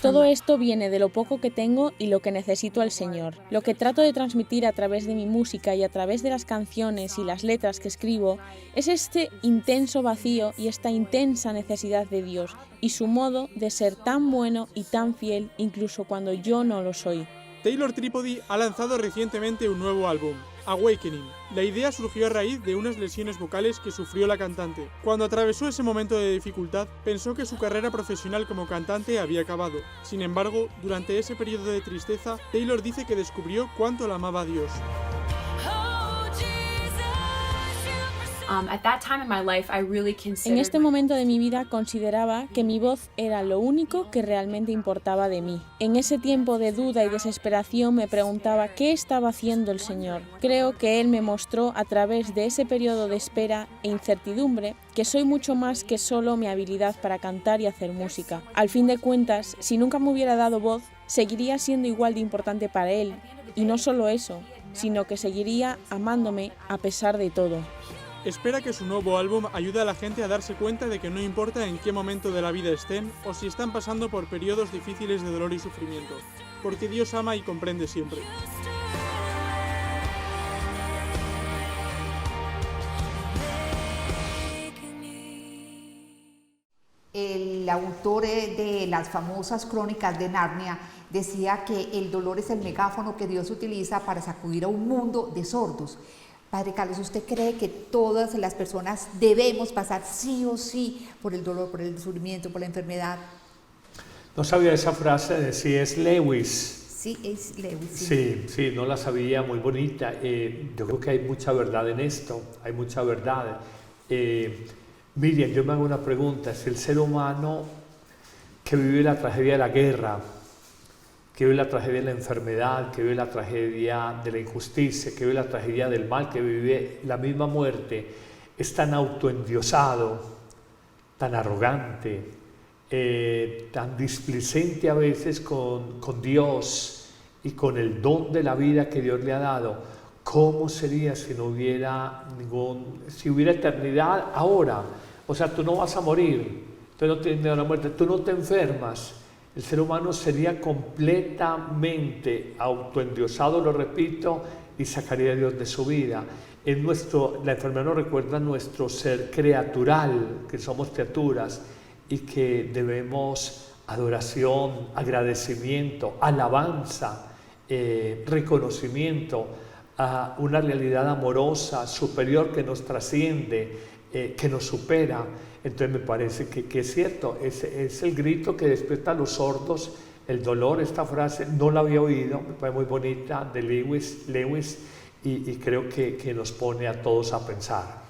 Todo esto viene de lo poco que tengo y lo que necesito al Señor. Lo que trato de transmitir a través de mi música y a través de las canciones y las letras que escribo es este intenso vacío y esta intensa necesidad de Dios y su modo de ser tan bueno y tan fiel incluso cuando yo no lo soy. Taylor Tripodi ha lanzado recientemente un nuevo álbum, Awakening. La idea surgió a raíz de unas lesiones vocales que sufrió la cantante. Cuando atravesó ese momento de dificultad, pensó que su carrera profesional como cantante había acabado. Sin embargo, durante ese periodo de tristeza, Taylor dice que descubrió cuánto la amaba a Dios. En este momento de mi vida consideraba que mi voz era lo único que realmente importaba de mí. En ese tiempo de duda y desesperación me preguntaba qué estaba haciendo el Señor. Creo que Él me mostró a través de ese periodo de espera e incertidumbre que soy mucho más que solo mi habilidad para cantar y hacer música. Al fin de cuentas, si nunca me hubiera dado voz, seguiría siendo igual de importante para Él. Y no solo eso, sino que seguiría amándome a pesar de todo. Espera que su nuevo álbum ayude a la gente a darse cuenta de que no importa en qué momento de la vida estén o si están pasando por periodos difíciles de dolor y sufrimiento, porque Dios ama y comprende siempre. el autor de las famosas crónicas de Narnia decía que el dolor es el megáfono que Dios utiliza para sacudir a un mundo de sordos. Padre Carlos, ¿usted cree que todas las personas debemos pasar sí o sí por el dolor, por el sufrimiento, por la enfermedad? No sabía esa frase de C.S. Lewis. Sí, es Lewis. Sí, no la sabía, muy bonita. Yo creo que hay mucha verdad en esto, hay mucha verdad. Miriam, yo me hago una pregunta, si el ser humano que vive la tragedia de la guerra, que vive la tragedia de la enfermedad, que vive la tragedia de la injusticia, que vive la tragedia del mal, que vive la misma muerte, es tan autoendiosado, tan arrogante, tan displicente a veces con Dios y con el don de la vida que Dios le ha dado, ¿cómo sería si no hubiera si hubiera eternidad ahora? O sea, tú no vas a morir, tú no tienes miedo a la muerte, tú no te enfermas. El ser humano sería completamente autoendiosado, lo repito, y sacaría a Dios de su vida. La enfermedad nos recuerda nuestro ser creatural, que somos criaturas y que debemos adoración, agradecimiento, alabanza, reconocimiento a una realidad amorosa, superior, que nos trasciende, que nos supera. Entonces me parece que es cierto, es el grito que despierta a los sordos, el dolor. Esta frase no la había oído, me parece muy bonita, de Lewis, y creo que nos pone a todos a pensar.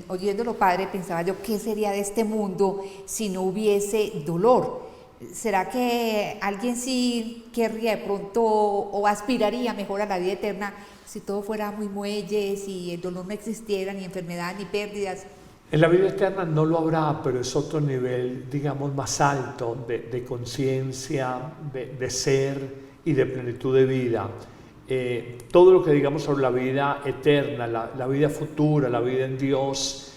Oyéndolo, padre, pensaba yo, ¿qué sería de este mundo si no hubiese dolor? ¿Será que alguien sí querría de pronto o aspiraría mejor a la vida eterna si todo fuera muy muelle, si el dolor no existiera, ni enfermedad, ni pérdidas? En la vida eterna no lo habrá, pero es otro nivel, digamos, más alto de conciencia, de ser y de plenitud de vida. Todo lo que digamos sobre la vida eterna, la vida futura, la vida en Dios,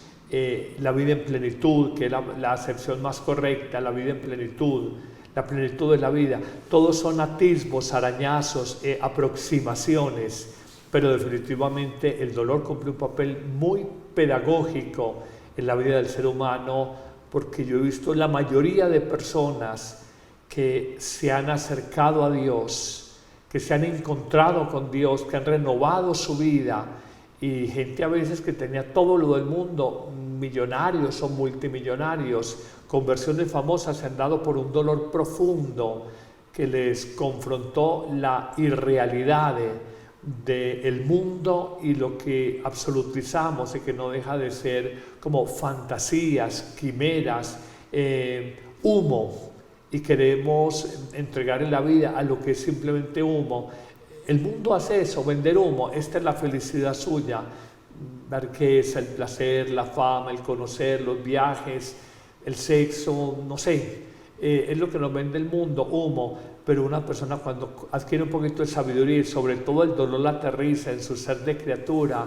la vida en plenitud, que es la acepción más correcta, la vida en plenitud, la plenitud de la vida, todos son atisbos, arañazos, aproximaciones, pero definitivamente el dolor cumple un papel muy pedagógico en la vida del ser humano, porque yo he visto la mayoría de personas que se han acercado a Dios, que se han encontrado con Dios, que han renovado su vida, y gente a veces que tenía todo lo del mundo, millonarios o multimillonarios, conversiones famosas, se han dado por un dolor profundo que les confrontó la irrealidad del mundo y lo que absolutizamos y que no deja de ser como fantasías, quimeras, humo, y queremos entregar en la vida a lo que es simplemente humo. El mundo hace eso, vender humo. Esta es la felicidad suya, la riqueza, el placer, la fama, el conocer, los viajes, el sexo, no sé, es lo que nos vende el mundo, humo. Pero una persona cuando adquiere un poquito de sabiduría y sobre todo el dolor la aterriza en su ser de criatura,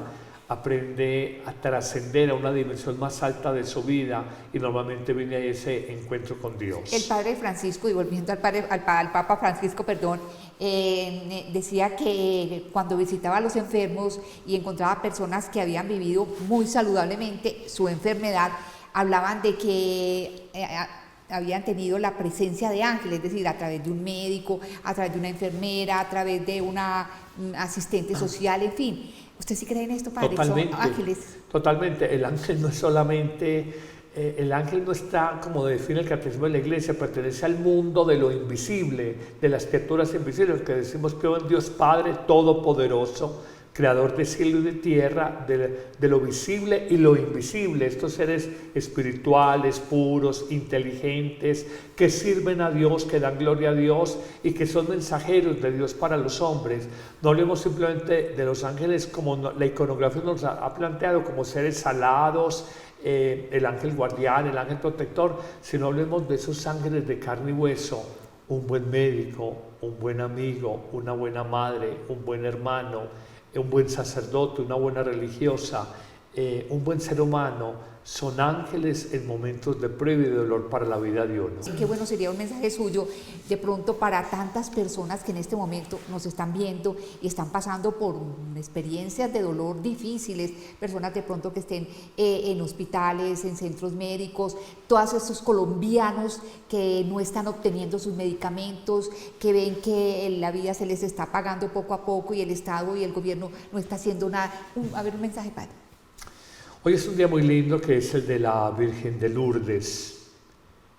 aprende a trascender a una dimensión más alta de su vida, y normalmente viene a ese encuentro con Dios. El padre Francisco, y volviendo al Papa Francisco, decía que cuando visitaba a los enfermos y encontraba personas que habían vivido muy saludablemente su enfermedad, hablaban de que habían tenido la presencia de ángeles, es decir, a través de un médico, a través de una enfermera, a través de una asistente social, en fin. ¿Usted sí cree en esto, padre? Totalmente, ¿Son ángeles? Totalmente. El ángel no es solamente, el ángel no está, como define el catecismo de la Iglesia, pertenece al mundo de lo invisible, de las criaturas invisibles, que decimos que en Dios Padre Todopoderoso, creador de cielo y de tierra, de lo visible y lo invisible, estos seres espirituales, puros, inteligentes, que sirven a Dios, que dan gloria a Dios y que son mensajeros de Dios para los hombres. No hablemos simplemente de los ángeles como la iconografía nos ha planteado, como seres alados, el ángel guardián, el ángel protector, sino hablemos de esos ángeles de carne y hueso, un buen médico, un buen amigo, una buena madre, un buen hermano, un buen sacerdote, una buena religiosa, un buen ser humano, son ángeles en momentos de prueba y de dolor para la vida de uno. Qué bueno sería un mensaje suyo de pronto para tantas personas que en este momento nos están viendo y están pasando por experiencias de dolor difíciles, personas de pronto que estén en hospitales, en centros médicos, todos estos colombianos que no están obteniendo sus medicamentos, que ven que la vida se les está pagando poco a poco y el Estado y el gobierno no está haciendo nada. A ver, un mensaje, padre. Hoy es un día muy lindo que es el de la Virgen de Lourdes.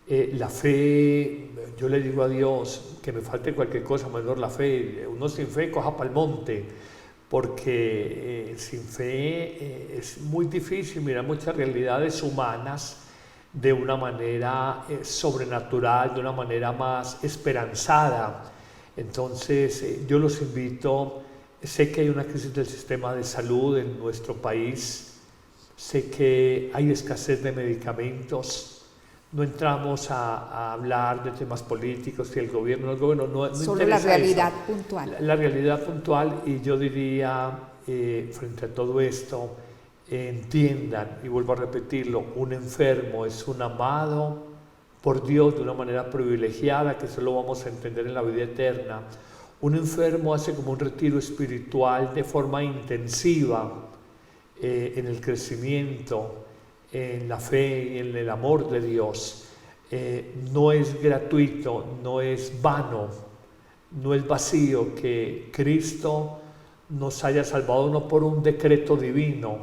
La fe, yo le digo a Dios que me falte cualquier cosa, menor la fe. Uno sin fe coja pa'l monte, porque sin fe es muy difícil mirar muchas realidades humanas de una manera sobrenatural, de una manera más esperanzada. Entonces yo los invito, sé que hay una crisis del sistema de salud en nuestro país, sé que hay escasez de medicamentos, no entramos a hablar de temas políticos y el gobierno no solo la realidad eso. Puntual. La realidad puntual, y yo diría, frente a todo esto, entiendan, y vuelvo a repetirlo, un enfermo es un amado por Dios de una manera privilegiada que solo vamos a entender en la vida eterna. Un enfermo hace como un retiro espiritual de forma intensiva, en el crecimiento, en la fe y en el amor de Dios. No es gratuito, no es vano, no es vacío que Cristo nos haya salvado no por un decreto divino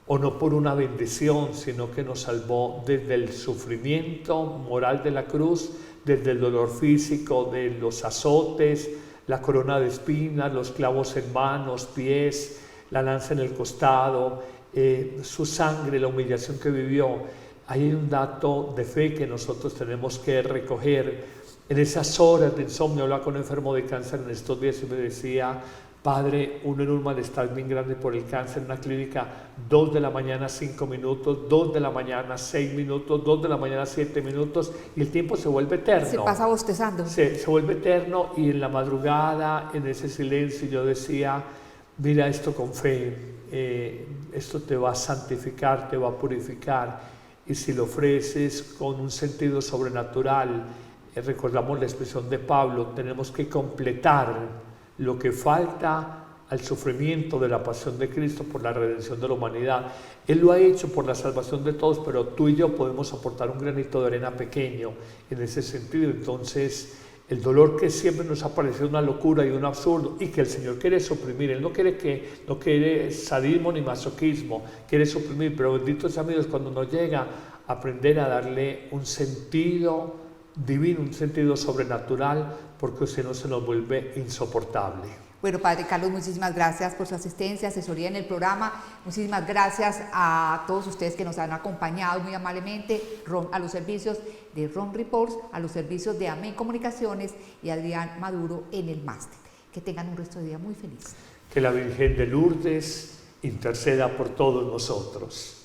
o no por una bendición, sino que nos salvó desde el sufrimiento moral de la cruz, desde el dolor físico, de los azotes, la corona de espinas, los clavos en manos, pies, la lanza en el costado, su sangre, la humillación que vivió. Ahí hay un dato de fe que nosotros tenemos que recoger. En esas horas de insomnio, hablaba con un enfermo de cáncer en estos días y me decía: padre, uno en un malestar bien grande por el cáncer en una clínica, 2 de la mañana 5 minutos, 2 de la mañana 6 minutos, 2 de la mañana 7 minutos, y el tiempo se vuelve eterno. Se pasa bostezando. Se vuelve eterno, y en la madrugada, en ese silencio, yo decía: mira esto con fe, esto te va a santificar, te va a purificar, y si lo ofreces con un sentido sobrenatural, recordamos la expresión de Pablo, tenemos que completar lo que falta al sufrimiento de la pasión de Cristo por la redención de la humanidad. Él lo ha hecho por la salvación de todos, pero tú y yo podemos aportar un granito de arena pequeño en ese sentido. Entonces, el dolor que siempre nos ha parecido una locura y un absurdo, y que el Señor quiere suprimir, Él no quiere sadismo ni masoquismo, quiere suprimir, pero benditos sea Dios cuando nos llega a aprender a darle un sentido divino, un sentido sobrenatural, porque si no se nos vuelve insoportable. Bueno, Padre Carlos, muchísimas gracias por su asistencia, asesoría en el programa. Muchísimas gracias a todos ustedes que nos han acompañado muy amablemente, a los servicios de Ron Reports, a los servicios de Amén Comunicaciones y Adrián Maduro en el máster. Que tengan un resto de día muy feliz. Que la Virgen de Lourdes interceda por todos nosotros.